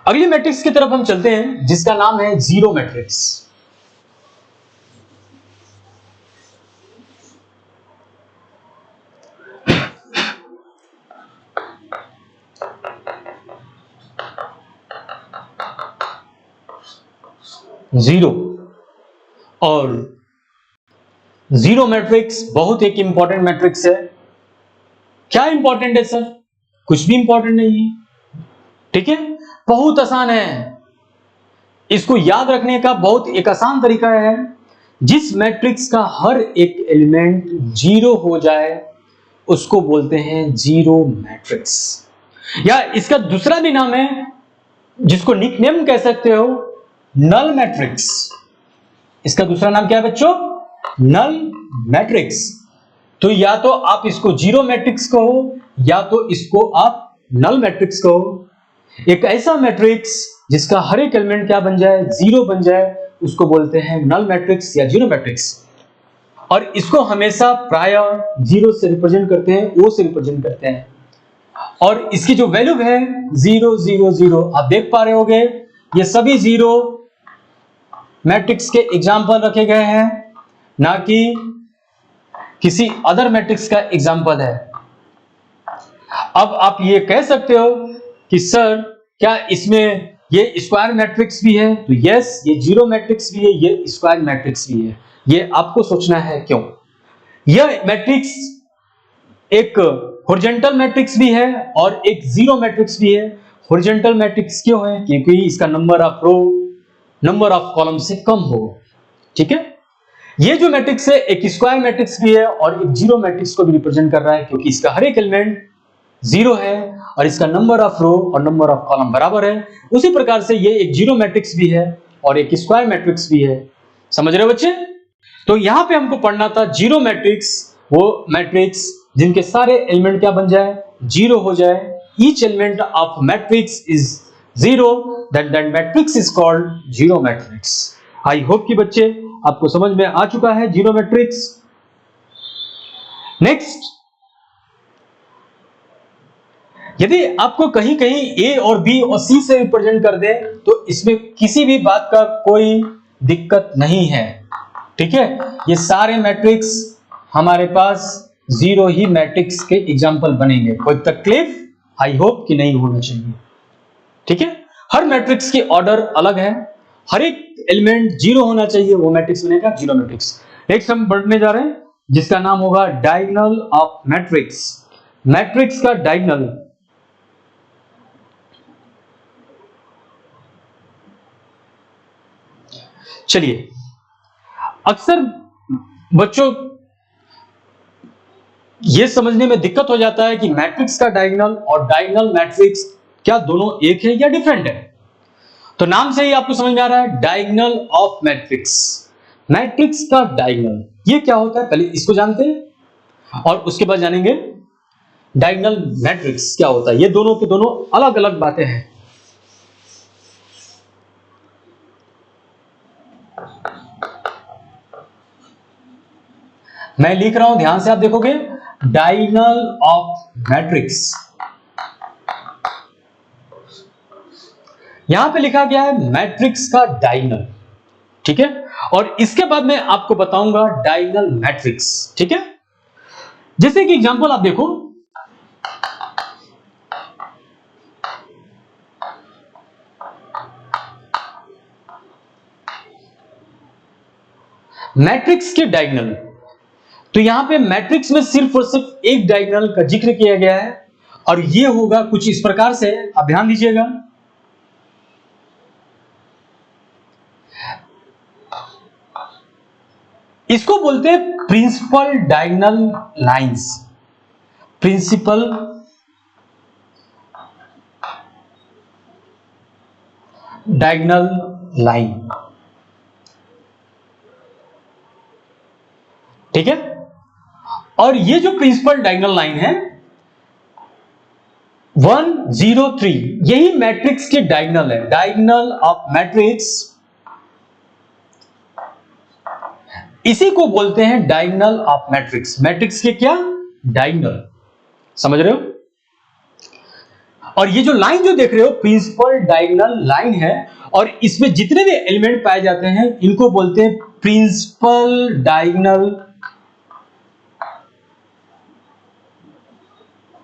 अगली मैट्रिक्स की तरफ हम चलते हैं जिसका नाम है जीरो मैट्रिक्स। जीरो और जीरो मैट्रिक्स बहुत एक इंपॉर्टेंट मैट्रिक्स है। क्या इंपॉर्टेंट है सर? कुछ भी इंपॉर्टेंट नहीं है, ठीक है। बहुत आसान है, इसको याद रखने का बहुत एक आसान तरीका है। जिस मैट्रिक्स का हर एक एलिमेंट जीरो हो जाए उसको बोलते हैं जीरो मैट्रिक्स, या इसका दूसरा भी नाम है जिसको निकनेम कह सकते हो, नल मैट्रिक्स। इसका दूसरा नाम क्या है बच्चों? Null matrix. तो या तो आप इसको जीरो मैट्रिक्स कहो या तो इसको आप नल मैट्रिक्स कहो। एक ऐसा मैट्रिक्स जिसका हर एक एलिमेंट क्या बन जाए? जीरो बन जाए, उसको बोलते हैं नल मैट्रिक्स या जीरो मैट्रिक्स। और इसको हमेशा प्राय जीरो से रिप्रेजेंट करते हैं, ओ से रिप्रेजेंट करते हैं। और इसकी जो वैल्यू है 0 0 0, आप देख पा रहे होंगे ये सभी जीरो मैट्रिक्स के एग्जाम्पल रखे गए हैं, ना कि किसी अदर मैट्रिक्स का एग्जाम्पल है। अब आप ये कह सकते हो कि सर क्या इसमें ये स्क्वायर मैट्रिक्स भी है? तो यस, ये जीरो मैट्रिक्स भी है, ये स्क्वायर मैट्रिक्स भी है। ये आपको सोचना है क्यों। यह मैट्रिक्स एक हॉरिजॉन्टल मैट्रिक्स भी है और एक जीरो मैट्रिक्स भी है। हॉरिजॉन्टल मैट्रिक्स क्यों है? क्योंकि इसका number of row number of column से कम हो, ठीक है। ये जो मैट्रिक्स है एक स्क्वायर मैट्रिक्स भी है और एक जीरो मैट्रिक्स को भी रिप्रेजेंट कर रहा है क्योंकि इसका हर एक एलिमेंट जीरो है और इसका नंबर ऑफ रो और नंबर ऑफ कॉलम बराबर है। उसी प्रकार से ये एक जीरो मैट्रिक्स भी है और एक स्क्वायर मैट्रिक्स भी है। समझ रहे हो बच्चे? तो यहां पे हमको पढ़ना था जीरो मैट्रिक्स, वो मैट्रिक्स जिनके सारे एलिमेंट क्या बन जाए? जीरो हो जाए। Each element of matrix is zero, that matrix is called zero matrix. I hope कि बच्चे आपको समझ में आ चुका है जीरो मैट्रिक्स। नेक्स्ट, यदि आपको कहीं कहीं ए और बी और सी से रिप्रेजेंट कर दे तो इसमें किसी भी बात का कोई दिक्कत नहीं है, ठीक है। ये सारे मैट्रिक्स हमारे पास जीरो ही मैट्रिक्स के एग्जाम्पल बनेंगे, कोई तकलीफ आई होप कि नहीं होना चाहिए, ठीक है। हर मैट्रिक्स की ऑर्डर अलग है, हर एक एलिमेंट जीरो होना चाहिए, वो मैट्रिक्स बनेगा जीरो मैट्रिक्स। नेक्स्ट हम बढ़ने जा रहे हैं जिसका नाम होगा डायगोनल ऑफ मैट्रिक्स। मैट्रिक्स का डायगोनल, चलिए अक्सर बच्चों ये समझने में दिक्कत हो जाता है कि मैट्रिक्स का डायगोनल और डायगोनल मैट्रिक्स क्या दोनों एक है या डिफरेंट है। तो नाम से ही आपको समझ में आ रहा है डायगोनल ऑफ मैट्रिक्स। मैट्रिक्स का डायगोनल ये क्या होता है पहले इसको जानते हैं और उसके बाद जानेंगे डायगोनल मैट्रिक्स क्या होता है। ये दोनों के दोनों अलग अलग बातें हैं। मैं लिख रहा हूं, ध्यान से आप देखोगे, डायगोनल ऑफ मैट्रिक्स। यहां पे लिखा गया है मैट्रिक्स का डायगोनल, ठीक है। और इसके बाद मैं आपको बताऊंगा डायगोनल मैट्रिक्स, ठीक है। जैसे कि एग्जांपल आप देखो, मैट्रिक्स के डायगोनल। तो यहां पे मैट्रिक्स में सिर्फ और सिर्फ एक डायगोनल का जिक्र किया गया है और ये होगा कुछ इस प्रकार से, आप ध्यान दीजिएगा। इसको बोलते हैं principal diagonal lines. Principal diagonal line, ठीक है। और ये जो प्रिंसिपल डायगोनल लाइन है 103, यही मैट्रिक्स के डायगोनल है। डायगोनल ऑफ मैट्रिक्स, इसी को बोलते हैं डायगोनल ऑफ मैट्रिक्स। मैट्रिक्स के क्या डायगोनल, समझ रहे हो। और ये जो लाइन जो देख रहे हो प्रिंसिपल डायगोनल लाइन है, और इसमें जितने भी एलिमेंट पाए जाते हैं इनको बोलते हैं प्रिंसिपल डायगोनल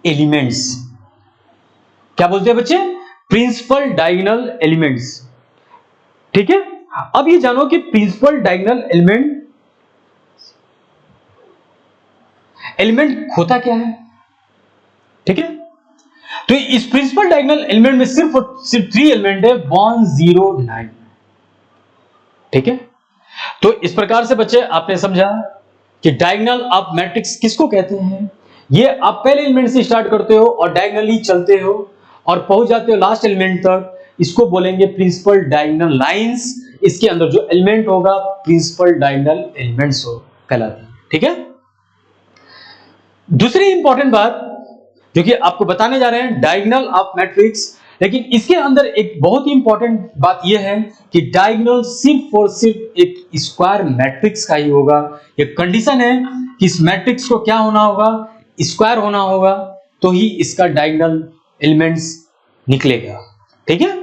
एलिमेंट्स। क्या बोलते हैं बच्चे, प्रिंसिपल डायगोनल एलिमेंट्स, ठीक है। अब ये जानो कि प्रिंसिपल डायगोनल एलिमेंट होता क्या है, ठीक है। तो इस प्रिंसिपल डायगोनल एलिमेंट में सिर्फ 3 एलिमेंट है, 109, ठीक है। तो इस प्रकार से बच्चे आपने समझा कि डायगोनल ऑफ मैट्रिक्स किसको कहते हैं। ये आप पहले एलिमेंट से स्टार्ट करते हो और डायगोनली चलते हो और पहुंच जाते हो लास्ट एलिमेंट तक, इसको बोलेंगे प्रिंसिपल डायगोनल लाइंस। इसके अंदर जो एलिमेंट होगा प्रिंसिपल डायगोनल एलिमेंट्स हो कहलाते हैं, ठीक है। दूसरी इंपॉर्टेंट बात जो कि आपको बताने जा रहे हैं डायगोनल ऑफ मैट्रिक्स, लेकिन इसके अंदर एक बहुत ही इंपॉर्टेंट बात यह है कि डायगोनल सिर्फ और सिर्फ एक स्क्वायर मैट्रिक्स का ही होगा। एक कंडीशन है कि इस मैट्रिक्स को क्या होना होगा, स्क्वायर होना होगा, तो ही इसका डायगोनल एलिमेंट्स निकलेगा, ठीक है।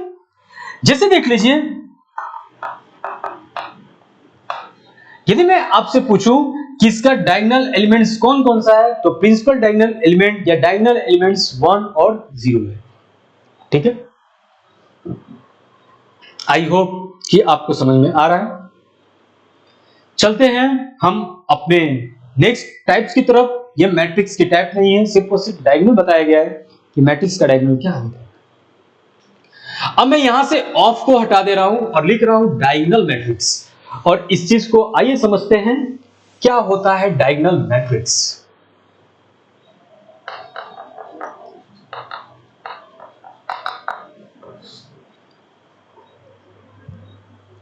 जैसे देख लीजिए, यदि मैं आपसे पूछूं कि इसका डायगोनल एलिमेंट्स कौन कौन सा है, तो प्रिंसिपल डायगोनल एलिमेंट या डायगोनल एलिमेंट्स 1 और 0 है, ठीक है। आई होप कि आपको समझ में आ रहा है। चलते हैं हम अपने नेक्स्ट टाइप्स की तरफ। ये मैट्रिक्स की टाइप नहीं है, सिर्फ और सिर्फ डायगोनल बताया गया है कि मैट्रिक्स का डायगोनल क्या होता है। अब मैं यहां से ऑफ को हटा दे रहा हूं और लिख रहा हूं डायगोनल मैट्रिक्स। और इस चीज को आइए समझते हैं क्या होता है डायगोनल मैट्रिक्स।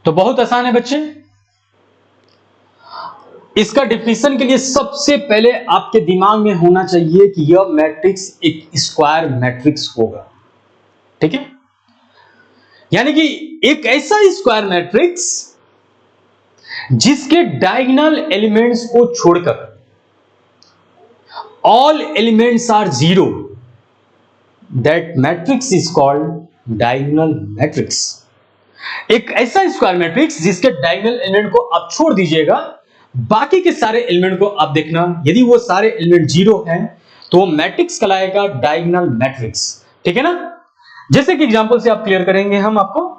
तो बहुत आसान है बच्चे, इसका डिफिनेशन के लिए सबसे पहले आपके दिमाग में होना चाहिए कि यह मैट्रिक्स एक स्क्वायर मैट्रिक्स होगा, ठीक है। यानी कि एक ऐसा स्क्वायर मैट्रिक्स जिसके डायगोनल एलिमेंट्स को छोड़कर all elements are 0, that matrix is called diagonal matrix. एक ऐसा स्क्वायर मैट्रिक्स जिसके डायगोनल एलिमेंट को आप छोड़ दीजिएगा, बाकी के सारे एलिमेंट को आप देखना, यदि वो सारे एलिमेंट 0 हैं तो वो मैट्रिक्स कहलाएगा डायगोनल मैट्रिक्स, ठीक है ना। जैसे कि एग्जांपल से आप क्लियर करेंगे हम आपको।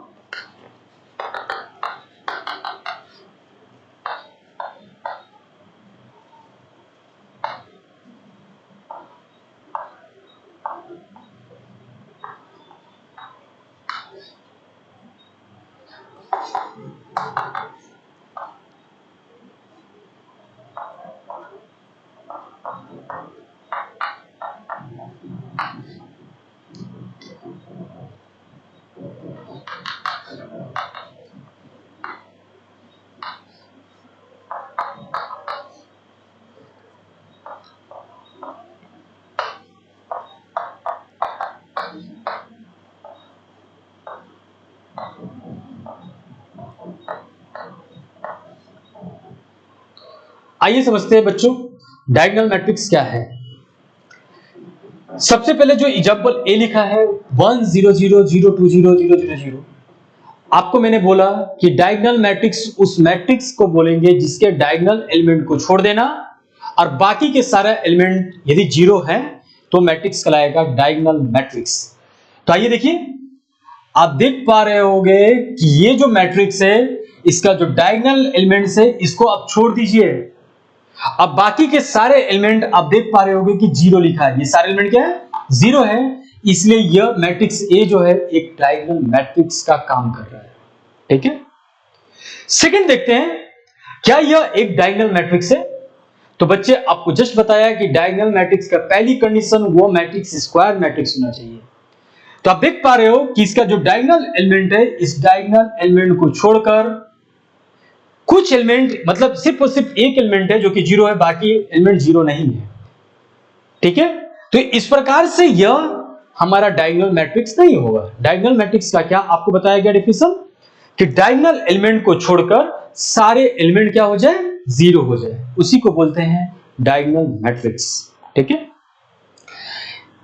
आइए समझते हैं बच्चों डायगोनल मैट्रिक्स क्या है। सबसे पहले जो एग्जांपल ए लिखा है 1 0 0 0 2 0 0 0 0, आपको मैंने बोला कि डायगोनल मैट्रिक्स उस मैट्रिक्स को बोलेंगे जिसके डायगोनल एलिमेंट को छोड़ देना और बाकी के सारे एलिमेंट यदि जीरो है तो मैट्रिक्स कहलाएगा डायगोनल मैट्रिक्स। तो आइए देखिए, आप देख पा रहे होंगे कि ये जो मैट्रिक्स है इसका जो डायगोनल एलिमेंट्स है इसको आप छोड़ दीजिए। अब बाकी के सारे एलिमेंट आप देख पा रहे होंगे कि जीरो लिखा है, ये सारे एलिमेंट क्या है? जीरो है, इसलिए यह मैट्रिक्स ए जो है एक डायगोनल मैट्रिक्स का काम कर रहा है। ठीक है, सेकंड देखते हैं क्या यह एक डायगोनल मैट्रिक्स है। तो बच्चे आपको जस्ट बताया कि डायगोनल मैट्रिक्स का पहली कंडीशन वो मैट्रिक्स स्क्वायर मैट्रिक्स होना चाहिए। तो आप देख पा रहे हो कि इसका जो डायगोनल एलिमेंट है इस डायगोनल एलिमेंट को छोड़कर कुछ एलिमेंट, मतलब सिर्फ और सिर्फ एक एलिमेंट है जो कि जीरो है, बाकी एलिमेंट जीरो नहीं है। ठीक है, तो इस प्रकार से यह हमारा डायगोनल मैट्रिक्स नहीं होगा। डायगोनल मैट्रिक्स का क्या आपको बताया गया डेफिनेशन कि डायगोनल एलिमेंट को छोड़कर सारे एलिमेंट क्या हो जाए? जीरो हो जाए, उसी को बोलते हैं डायगोनल मैट्रिक्स। ठीक है,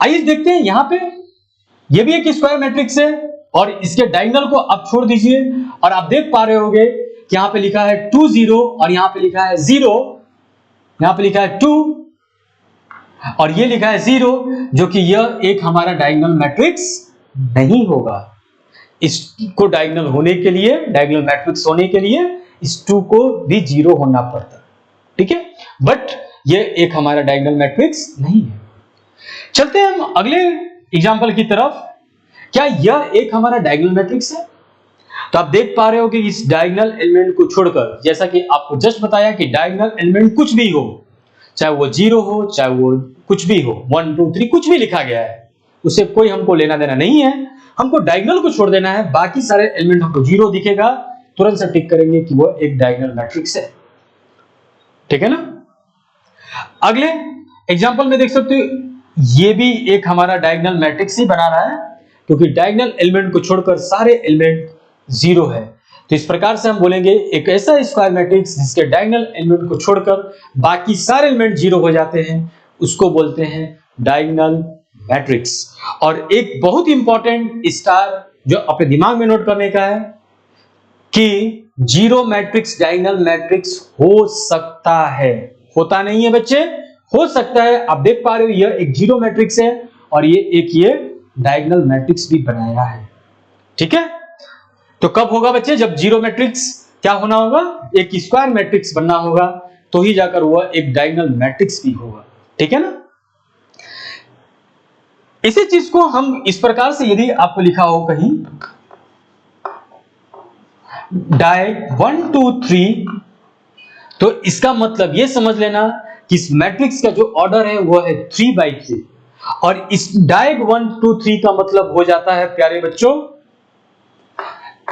आइए देखते हैं यहां पे ये भी एक स्क्वायर मैट्रिक्स है और इसके डायगोनल को आप छोड़ दीजिए और आप देख पा रहे होंगे कि यहां पे लिखा है 2 0 और यहां पे लिखा है 0, यहां पे लिखा है 2 और ये लिखा है 0, जो कि यह एक हमारा डायगोनल मैट्रिक्स नहीं होगा। इसको डायगोनल होने के लिए, डायगोनल मैट्रिक्स होने के लिए इस 2 को भी 0 होना पड़ता। ठीक है, बट ये एक हमारा डायगोनल मैट्रिक्स नहीं है। चलते हैं हम अगले एग्जांपल की तरफ। क्या यह एक हमारा डायगोनल मैट्रिक्स है? तो आप देख पा रहे हो कि इस डायगोनल एलिमेंट को छोड़कर, जैसा कि आपको जस्ट बताया कि डायगोनल एलिमेंट कुछ भी हो, चाहे वो 0 हो, चाहे वो कुछ भी हो, 1 2 3 कुछ भी लिखा गया है, उससे कोई हमको लेना देना नहीं है। हमको डायगोनल को छोड़ देना है, बाकी सारे एलिमेंट हमको 0 दिखेगा, तुरंत से टिक करेंगे कि वो एक डायगोनल मैट्रिक्स है। ठीक है ना। अगले एग्जांपल में देख सकते हो, ये भी एक हमारा डायगोनल मैट्रिक्स ही बना रहा है, क्योंकि डायगोनल एलिमेंट को छोड़कर सारे एलिमेंट 0 है। तो इस प्रकार से हम बोलेंगे एक ऐसा स्क्वायर मैट्रिक्स जिसके डायगोनल एलिमेंट को छोड़कर बाकी सारे एलिमेंट 0 हो जाते हैं, उसको बोलते हैं डायगोनल मैट्रिक्स। और एक बहुत इंपॉर्टेंट स्टार जो अपने दिमाग में नोट करने का है कि 0 मैट्रिक्स डायगोनल मैट्रिक्स हो सकता है, होता नहीं है बच्चे, हो सकता है। आप देख पा रहे हो यह एक 0 मैट्रिक्स है और ये डायगोनल मैट्रिक्स भी बनाया है। ठीक है, तो कब होगा बच्चे? जब 0 मैट्रिक्स क्या होना होगा? एक स्क्वायर मैट्रिक्स बनना होगा, तो ही जाकर वह एक डायगोनल मैट्रिक्स भी होगा। ठीक है ना। इसी चीज को हम इस प्रकार से, यदि आपको लिखा हो कहीं डायग 1 2 3, तो इसका मतलब यह समझ लेना कि इस मैट्रिक्स का जो ऑर्डर है वह है 3/3 और इस डायग 1 2 3 का मतलब हो जाता है प्यारे बच्चों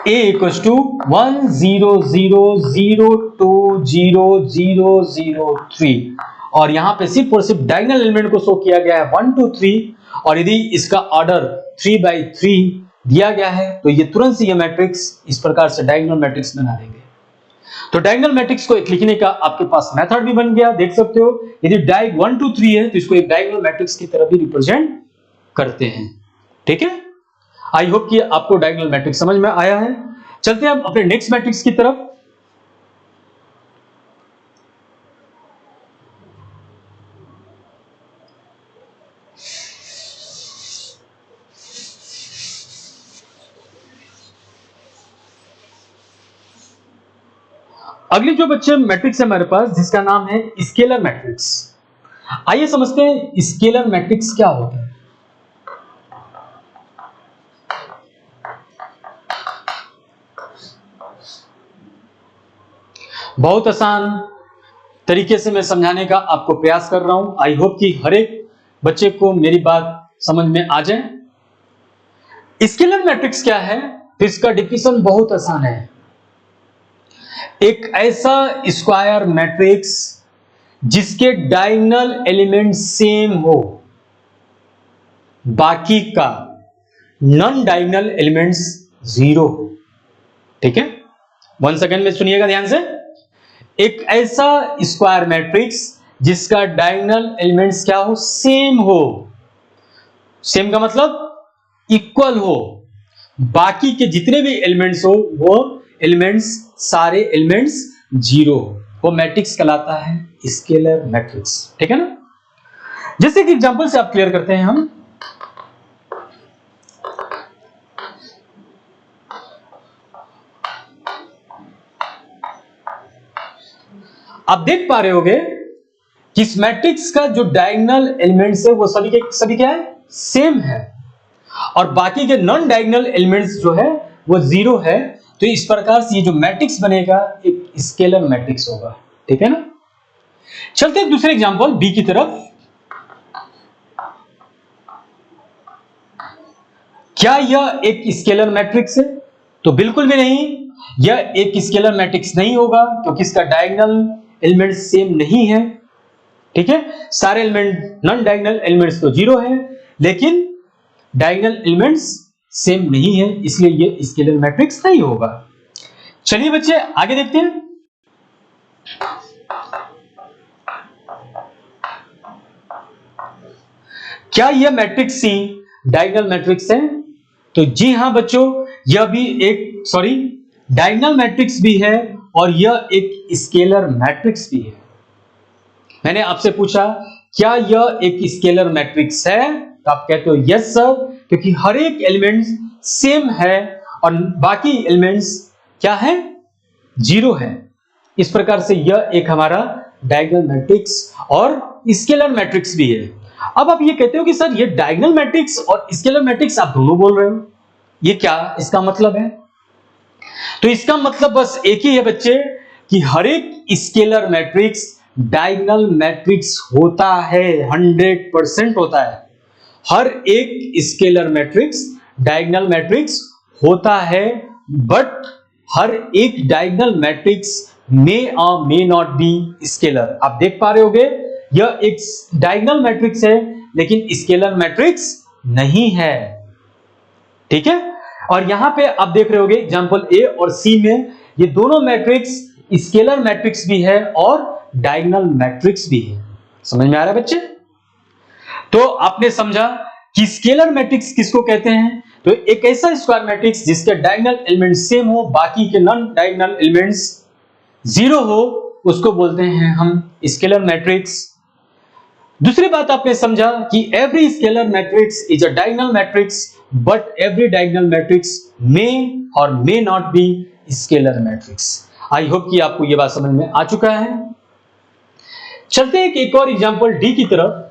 A equals to 1 0 0 0 2 0 0 0 3 और यहां पे सिर्फ और सिर्फ डायगोनल एलिमेंट को शो किया गया है 1 2 3 और यदि इसका ऑर्डर 3/3 दिया गया है तो ये तुरंत से ये मैट्रिक्स इस प्रकार से डायगोनल मैट्रिक्स बना देंगे। तो डायगोनल मैट्रिक्स को एक लिखने का आपके पास मेथड भी बन गया, देख सकते हो। यदि डायग 1 2 3 है तो इसको एक डायगोनल मैट्रिक्स की तरह भी रिप्रेजेंट करते हैं। ठीक है, आई होप कि आपको डायगोनल मैट्रिक्स समझ में आया है। चलते हैं हम अपने नेक्स्ट मैट्रिक्स की तरफ। अगली जो बच्चे मैट्रिक्स है हमारे पास, जिसका नाम है स्केलर मैट्रिक्स। आइए समझते हैं स्केलर मैट्रिक्स क्या होता है। बहुत आसान तरीके से मैं समझाने का आपको प्रयास कर रहा हूं। आई होप कि हर एक बच्चे को मेरी बात समझ में आ जाए। स्केलर मैट्रिक्स क्या है, तो इसका डिफिनेशन बहुत आसान है। एक ऐसा स्क्वायर मैट्रिक्स जिसके डायगोनल एलिमेंट सेम हो, बाकी का नॉन डायगोनल एलिमेंट्स 0 हो। ठीक है, 1 सेकेंड में सुनिएगा ध्यान से। एक ऐसा स्क्वायर मैट्रिक्स जिसका डायगोनल एलिमेंट्स क्या हो, सेम हो। सेम का मतलब इक्वल हो, बाकी के जितने भी एलिमेंट्स हो वो एलिमेंट्स, सारे एलिमेंट्स जीरो, वो मैट्रिक्स कहलाता है स्केलर मैट्रिक्स। ठीक है ना। जैसे कि एग्जांपल से आप क्लियर करते हैं हम। आप देख पा रहे होंगे कि इस मैट्रिक्स का जो डायगोनल एलिमेंट्स है वो सभी के सभी क्या है, सेम है, और बाकी के नॉन डायगोनल एलिमेंट्स जो है वो जीरो है। तो इस प्रकार से ये जो मैट्रिक्स बनेगा एक स्केलर मैट्रिक्स होगा। ठीक है ना। चलते हैं दूसरे एग्जांपल बी की तरफ। क्या यह एक स्केलर मैट्रिक्स है? तो बिल्कुल भी नहीं, यह एक स्केलर मैट्रिक्स नहीं होगा क्योंकि इसका डायगोनल एलिमेंट सेम नहीं है। ठीक है, सारे एलिमेंट, नॉन डायगोनल एलिमेंट्स तो जीरो है, लेकिन डायगोनल एलिमेंट्स सेम नहीं है, इसलिए ये स्केलर मैट्रिक्स नहीं होगा। चलिए बच्चे आगे देखते हैं। क्या यह मैट्रिक्स सी डायगोनल मैट्रिक्स है? तो जी हां बच्चों, यह भी एक डायगोनल मैट्रिक्स भी है और यह एक स्केलर मैट्रिक्स भी है। मैंने आपसे पूछा क्या यह एक स्केलर मैट्रिक्स है, तो आप कहते हो यस सर, क्योंकि हर एक एलिमेंट सेम है और बाकी एलिमेंट्स क्या है, जीरो है। इस प्रकार से यह एक हमारा डायगोनल मैट्रिक्स और स्केलर मैट्रिक्स भी है। अब आप ये कहते हो कि सर ये डायगोनल मैट्रिक्स और स्केलर मैट्रिक्स आप दोनों बोल रहे हो, ये क्या इसका मतलब है? तो इसका मतलब बस एक ही है बच्चे कि हर एक स्केलर मैट्रिक्स डायगोनल मैट्रिक्स होता है, 100% होता है। हर एक स्केलर मैट्रिक्स डायगोनल मैट्रिक्स होता है, बट हर एक डायगोनल मैट्रिक्स मे और मे नॉट बी स्केलर। आप देख पा रहे होगे यह एक डायगोनल मैट्रिक्स है लेकिन स्केलर मैट्रिक्स नहीं है। ठीक है, और यहां पे आप देख रहे होगे एग्जांपल ए और सी में ये दोनों मैट्रिक्स स्केलर मैट्रिक्स भी है और डायगोनल मैट्रिक्स भी है। समझ में आ रहा है बच्चे? तो आपने समझा कि स्केलर मैट्रिक्स किसको कहते हैं? तो एक ऐसा स्क्वायर मैट्रिक्स जिसके डायगोनल एलिमेंट सेम हो, बाकी के नॉन डायगोनल एलिमेंट्स जीरो हो, उसको बोलते हैं हम स्केलर मैट्रिक्स। दूसरी बात आपने समझा कि every scalar matrix is a diagonal matrix, but every diagonal matrix may और may not be scalar matrix. I hope कि आपको यह बात समझ में आ चुका है। चलते हैं एक और एग्जांपल डी की तरफ।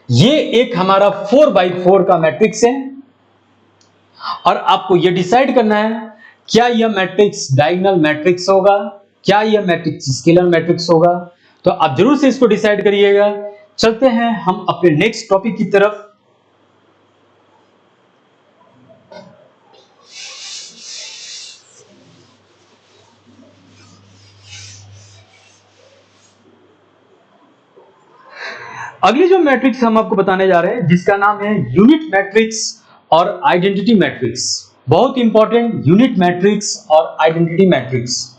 ये एक हमारा 4x4 का मैट्रिक्स है और आपको यह डिसाइड करना है क्या यह मैट्रिक्स डायगोनल मैट्रिक्स होगा, क्या यह मैट्रिक्स स्केलर मैट्रिक्स होगा। तो आप जरूर से इसको डिसाइड करिएगा। चलते हैं हम अपने नेक्स्ट टॉपिक की तरफ। अगली जो मैट्रिक्स हम आपको बताने जा रहे हैं जिसका नाम है यूनिट मैट्रिक्स और आइडेंटिटी मैट्रिक्स। बहुत इंपॉर्टेंट, यूनिट मैट्रिक्स और आइडेंटिटी मैट्रिक्स।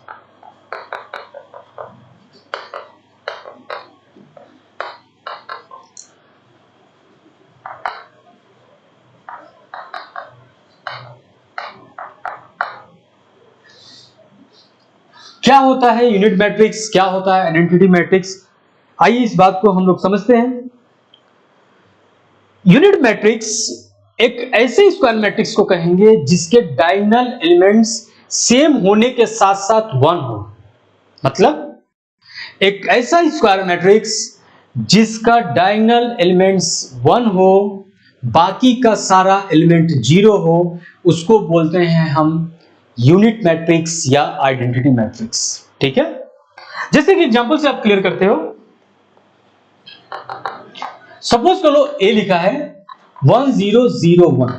क्या होता है यूनिट मैट्रिक्स, क्या होता है आइडेंटिटी मैट्रिक्स, आइए इस बात को हम लोग समझते हैं। यूनिट मैट्रिक्स एक ऐसे स्क्वायर मैट्रिक्स को कहेंगे जिसके डायगोनल एलिमेंट्स सेम होने के साथ साथ वन हो। मतलब एक ऐसा स्क्वायर मैट्रिक्स जिसका डायगोनल एलिमेंट्स वन हो, बाकी का सारा एलिमेंट जीरो हो, उसको बोलते हैं हम यूनिट मैट्रिक्स या आइडेंटिटी मैट्रिक्स। ठीक है, जैसे कि एग्जांपल से आप क्लियर करते हो। सपोज करो ए लिखा है 1001,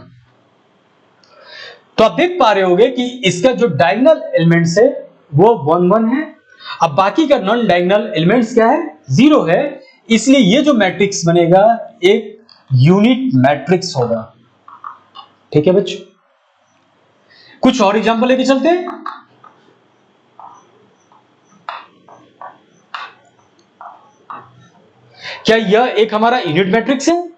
तो आप देख पा रहे होगे कि इसका जो डायगोनल एलिमेंट्स है वो 11 है अब बाकी का नॉन डायगोनल एलिमेंट्स क्या है, 0 है, इसलिए ये जो मैट्रिक्स बनेगा एक यूनिट मैट्रिक्स होगा। ठीक है बच्चों, कुछ और एग्जांपल लेके चलते हैं। क्या यह एक हमारा यूनिट मैट्रिक्स है?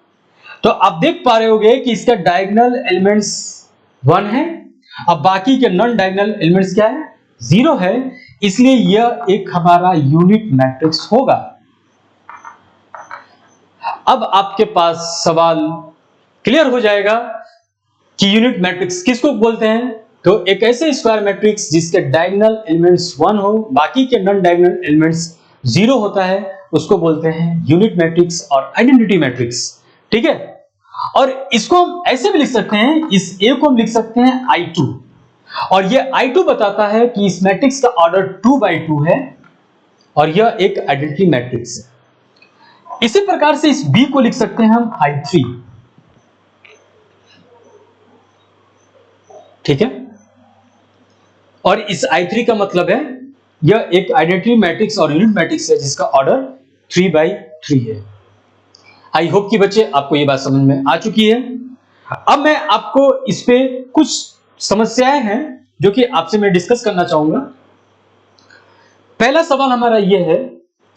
तो आप देख पा रहे होगे कि इसका डायगोनल एलिमेंट्स 1 है, अब बाकी के नॉन डायगोनल एलिमेंट्स क्या है, 0 है, इसलिए यह एक हमारा यूनिट मैट्रिक्स होगा। अब आपके पास सवाल क्लियर हो जाएगा कि यूनिट मैट्रिक्स किसको बोलते हैं। तो एक ऐसे स्क्वायर मैट्रिक्स जिसके डायगोनल एलिमेंट्स 1 हो, बाकी के नॉन डायगोनल एलिमेंट्स 0 होता है, उसको बोलते हैं यूनिट मैट्रिक्स और आइडेंटिटी मैट्रिक्स। ठीक है, और इसको हम ऐसे भी लिख सकते हैं, इस ए को हम लिख सकते हैं I2, और ये I2 बताता है कि इस मैट्रिक्स का ऑर्डर 2/2 है और यह एक आइडेंटिटी मैट्रिक्स है। इसी प्रकार से इस बी को लिख सकते हैं हम I3। ठीक है, और इस I3 का मतलब है यह एक आइडेंटिटी मैट्रिक्स और यूनिट मैट्रिक्स है जिसका ऑर्डर 3/3 है। आई होप कि बच्चे आपको यह बात समझ में आ चुकी है। अब मैं आपको इस पे कुछ समस्याएं हैं जो कि आपसे मैं डिस्कस करना चाहूंगा। पहला सवाल हमारा यह है,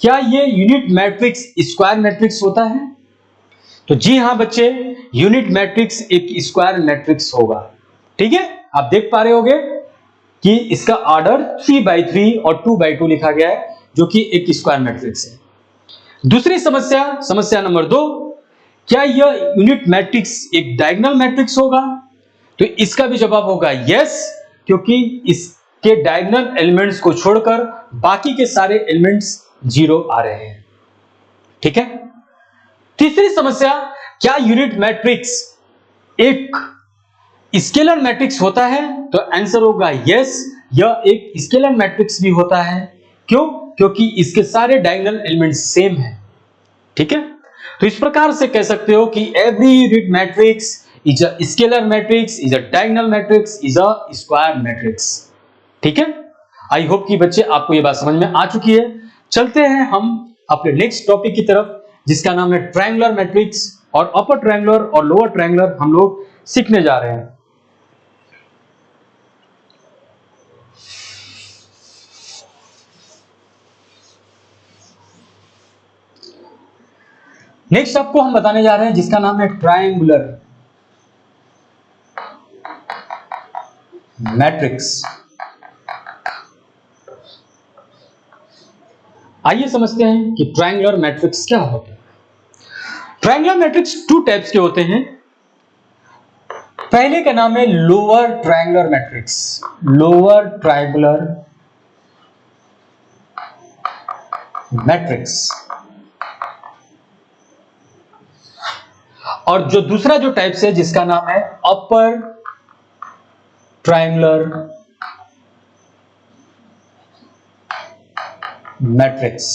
क्या यह यूनिट मैट्रिक्स स्क्वायर मैट्रिक्स होता है? तो जी हां बच्चे, यूनिट मैट्रिक्स एक स्क्वायर मैट्रिक्स होगा। ठीक है, आप देख पा रहे होगे कि इसका ऑर्डर 3/3 और 2/2 लिखा गया है, जो कि एक स्क्वायर मैट्रिक्स है। दूसरी समस्या नंबर 2, क्या यह यूनिट मैट्रिक्स एक डायगोनल मैट्रिक्स होगा? तो इसका भी जवाब होगा यस, क्योंकि इसके डायगोनल एलिमेंट्स को छोड़कर बाकी के सारे एलिमेंट्स 0 आ रहे हैं। ठीक है, तीसरी समस्या, क्या यूनिट मैट्रिक्स एक स्केलर मैट्रिक्स होता है? तो आंसर होगा यस, यह एक स्केलर मैट्रिक्स भी होता है। क्यों? क्योंकि इसके सारे डायगोनल एलिमेंट्स सेम हैं। ठीक है, तो इस प्रकार से कह सकते हो कि every unit matrix is a scalar matrix, is a diagonal matrix, is a square matrix. ठीक है, आई होप कि बच्चे आपको यह बात समझ में आ चुकी है। चलते हैं हम अपने नेक्स्ट टॉपिक की तरफ, जिसका नाम है ट्रायंगुलर मैट्रिक्स, और अपर ट्रायंगुलर और लोअर ट्रायंगुलर हम लोग सीखने जा रहे हैं। नेक्स्ट आपको हम बताने जा रहे हैं जिसका नाम है ट्रायंगुलर मैट्रिक्स। आइए समझते हैं कि ट्रायंगुलर मैट्रिक्स क्या होता है। ट्रायंगुलर मैट्रिक्स 2 टाइप्स के होते हैं। पहले का नाम है lower triangular matrix, lower triangular matrix, और जो दूसरा जो टाइप्स है जिसका नाम है अपर ट्रायंगुलर मैट्रिक्स।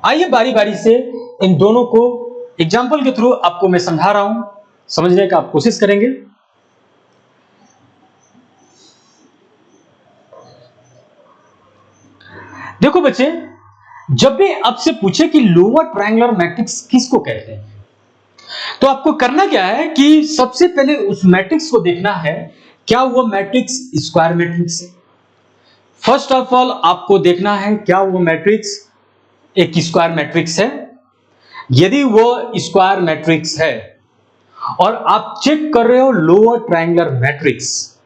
आइए बारी बारी से इन दोनों को एग्जाम्पल के थ्रू आपको मैं समझा रहा हूं, समझने का आप कोशिश करेंगे। देखो बच्चे, जब भी आपसे पूछे कि लोअर ट्रायंगुलर मैट्रिक्स किसको कहते हैं, तो आपको करना क्या है कि सबसे पहले उस मैट्रिक्स को देखना है क्या वो मैट्रिक्स स्क्वायर मैट्रिक्स है। फर्स्ट ऑफ ऑल आपको देखना है क्या वो मैट्रिक्स एक स्क्वायर मैट्रिक्स है। यदि वो स्क्वायर मैट्रिक्स है और आप चेक कर रहे हो लोअर ट्रायंगुलर मैट्रिक्स,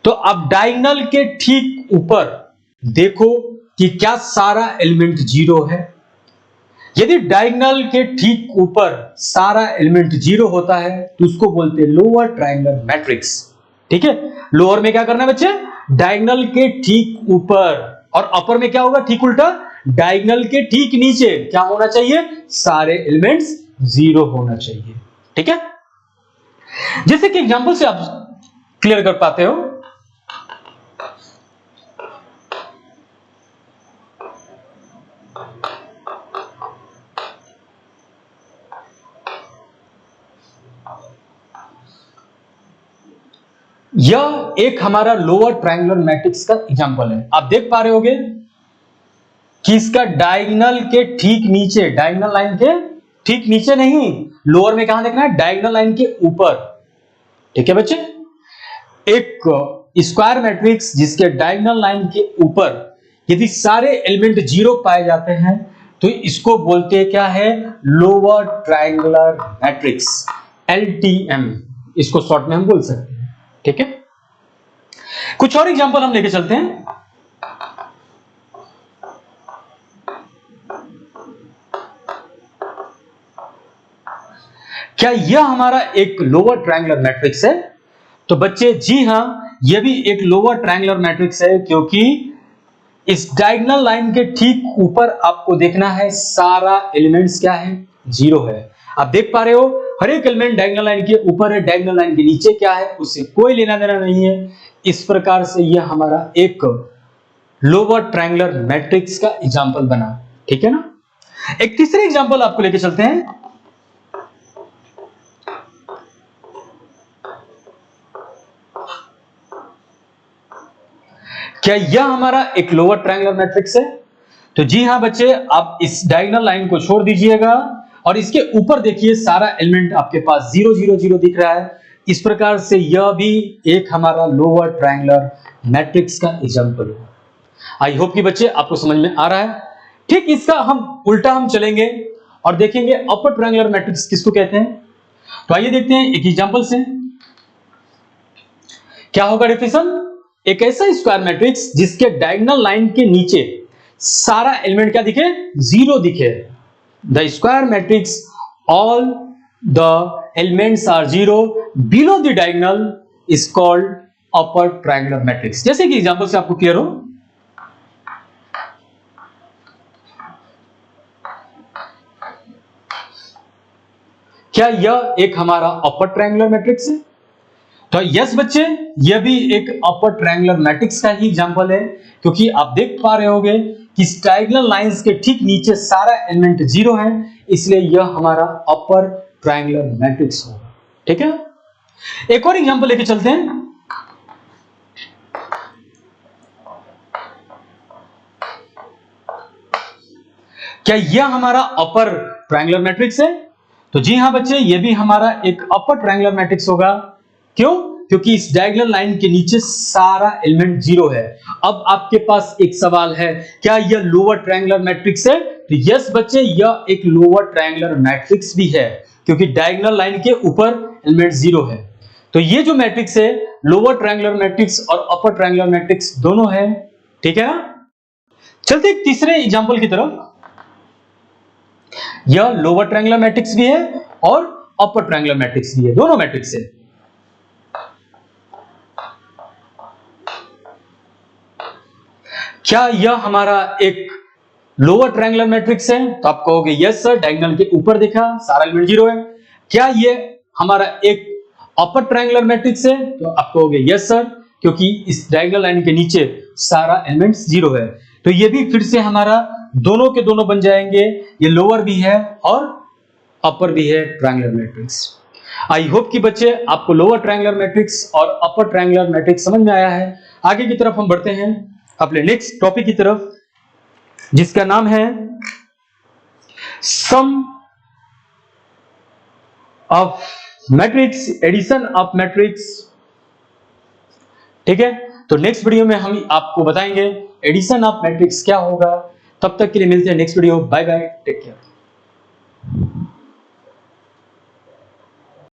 तो आप डायगोनल के ठीक ऊपर देखो कि क्या सारा एलिमेंट 0 है। यदि डायगोनल के ठीक ऊपर सारा एलिमेंट 0 होता है तो उसको बोलते हैं लोअर ट्रायंगुलर मैट्रिक्स। ठीक है, लोअर में क्या करना है बच्चे, डायगोनल के ठीक ऊपर, और अपर में क्या होगा, ठीक उल्टा, डायगोनल के ठीक नीचे क्या होना चाहिए, सारे एलिमेंट्स 0 होना चाहिए। ठीक है, जैसे कि एग्जांपल से आप क्लियर कर पाते हो। यह एक हमारा लोअर ट्रायंगुलर मैट्रिक्स का एग्जांपल है। आप देख पा रहे होगे कि इसका डायगोनल के ठीक नीचे, डायगोनल लाइन के ठीक नीचे नहीं, लोअर में कहां देखना है, डायगोनल लाइन के ऊपर। ठीक है बच्चे, एक स्क्वायर मैट्रिक्स जिसके डायगोनल लाइन के ऊपर यदि सारे एलिमेंट जीरो पाए जाते हैं तो इसको बोलते हैं क्या है, लोअर ट्रायंगुलर मैट्रिक्स, LTM, इसको शॉर्ट में हम बोल सकते हैं। ठीक है, कुछ और एग्जांपल हम लेके चलते हैं। क्या यह हमारा एक लोअर ट्रायंगुलर मैट्रिक्स है? तो बच्चे जी हां, यह भी एक लोअर ट्रायंगुलर मैट्रिक्स है, क्योंकि इस डायगोनल लाइन के ठीक ऊपर आपको देखना है सारा एलिमेंट्स क्या है, जीरो है। आप देख पा रहे हो हर एक एलिमेंट डायगोनल लाइन के ऊपर है, डायगोनल लाइन के नीचे क्या है उससे कोई लेना देना नहीं है। इस प्रकार से यह हमारा एक लोअर ट्रायंगुलर मैट्रिक्स का एग्जांपल बना। ठीक है ना, एक तीसरे एग्जांपल आपको लेके चलते हैं। क्या यह हमारा एक लोअर ट्रायंगुलर मैट्रिक्स है? तो जी हां बच्चे, आप इस डायगोनल लाइन को छोड़ दीजिएगा और इसके ऊपर देखिए सारा एलिमेंट आपके पास 0 0 0 दिख रहा है। इस प्रकार से यह भी एक हमारा लोअर ट्रायंगुलर मैट्रिक्स का एग्जांपल है। आई होप कि बच्चे आपको समझ में आ रहा है। ठीक इसका हम उल्टा हम चलेंगे और देखेंगे अपर ट्रायंगुलर मैट्रिक्स किसको कहते हैं। तो आइए देखते हैं एक एग्जांपल से क्या होगा डेफिनेशन। एक ऐसा स्क्वायर मैट्रिक्स जिसके डायगोनल लाइन के नीचे सारा एलिमेंट क्या दिखे, जीरो दिखे। The square matrix all the elements are zero below the diagonal is called upper triangular matrix. जैसे कि एग्जांपल से आपको क्लियर हो, क्या यह एक हमारा अपर ट्रायंगुलर मैट्रिक्स है? तो यस बच्चे, यह भी एक अपर ट्रायंगुलर मैट्रिक्स का ही एग्जांपल है, क्योंकि आप देख पा रहे होगे कि डायगोनल लाइंस के ठीक नीचे सारा एलिमेंट जीरो है, इसलिए यह हमारा अपर ट्रायंगुलर मैट्रिक्स होगा। ठीक है, एक और एग्जांपल लेके चलते हैं। क्या यह हमारा अपर ट्रायंगुलर मैट्रिक्स है? तो जी हां बच्चे, यह भी हमारा एक अपर ट्रायंगुलर मैट्रिक्स होगा। क्यों? क्योंकि इस डायगोनल लाइन के नीचे सारा एलिमेंट जीरो है। अब आपके पास एक सवाल है, क्या यह लोअर ट्रायंगुलर मैट्रिक्स है? तो यस बच्चे, यह एक लोअर ट्रायंगुलर मैट्रिक्स भी है, क्योंकि डायगोनल लाइन के ऊपर एलिमेंट जीरो है। तो ये जो मैट्रिक्स है, लोअर ट्रायंगुलर मैट्रिक्स और अपर ट्रायंगुलर मैट्रिक्स दोनों है। ठीक है ना, चलते एक तीसरे एग्जांपल की तरफ। यह लोअर ट्रायंगुलर मैट्रिक्स भी है और अपर ट्रायंगुलर मैट्रिक्स भी है, दोनों मैट्रिक्स है। क्या यह हमारा एक लोअर ट्रायंगुलर मैट्रिक्स है? तो आप कहोगे यस सर, डायगोनल के ऊपर देखा सारा एलिमेंट जीरो है। क्या ये हमारा एक अपर ट्रायंगुलर मैट्रिक्स है? तो आप कहोगे यस सर, क्योंकि इस डायगोनल लाइन के नीचे सारा एलिमेंट्स जीरो है। तो ये भी फिर से हमारा दोनों के दोनों बन जाएंगे, ये लोअर भी है और अपर भी है ट्रायंगुलर मैट्रिक्स। आई होप कि बच्चे आपको लोअर ट्रायंगुलर मैट्रिक्स और अपर ट्रायंगुलर मैट्रिक्स समझ में आया है। आगे की तरफ हम बढ़ते हैं अपने नेक्स्ट टॉपिक की तरफ, जिसका नाम है sum of matrix, addition of matrix. ठीक है, तो नेक्स्ट वीडियो में हम आपको बताएंगे एडिशन ऑफ मैट्रिक्स क्या होगा। तब तक के लिए मिलते हैं next video. Bye bye, take care.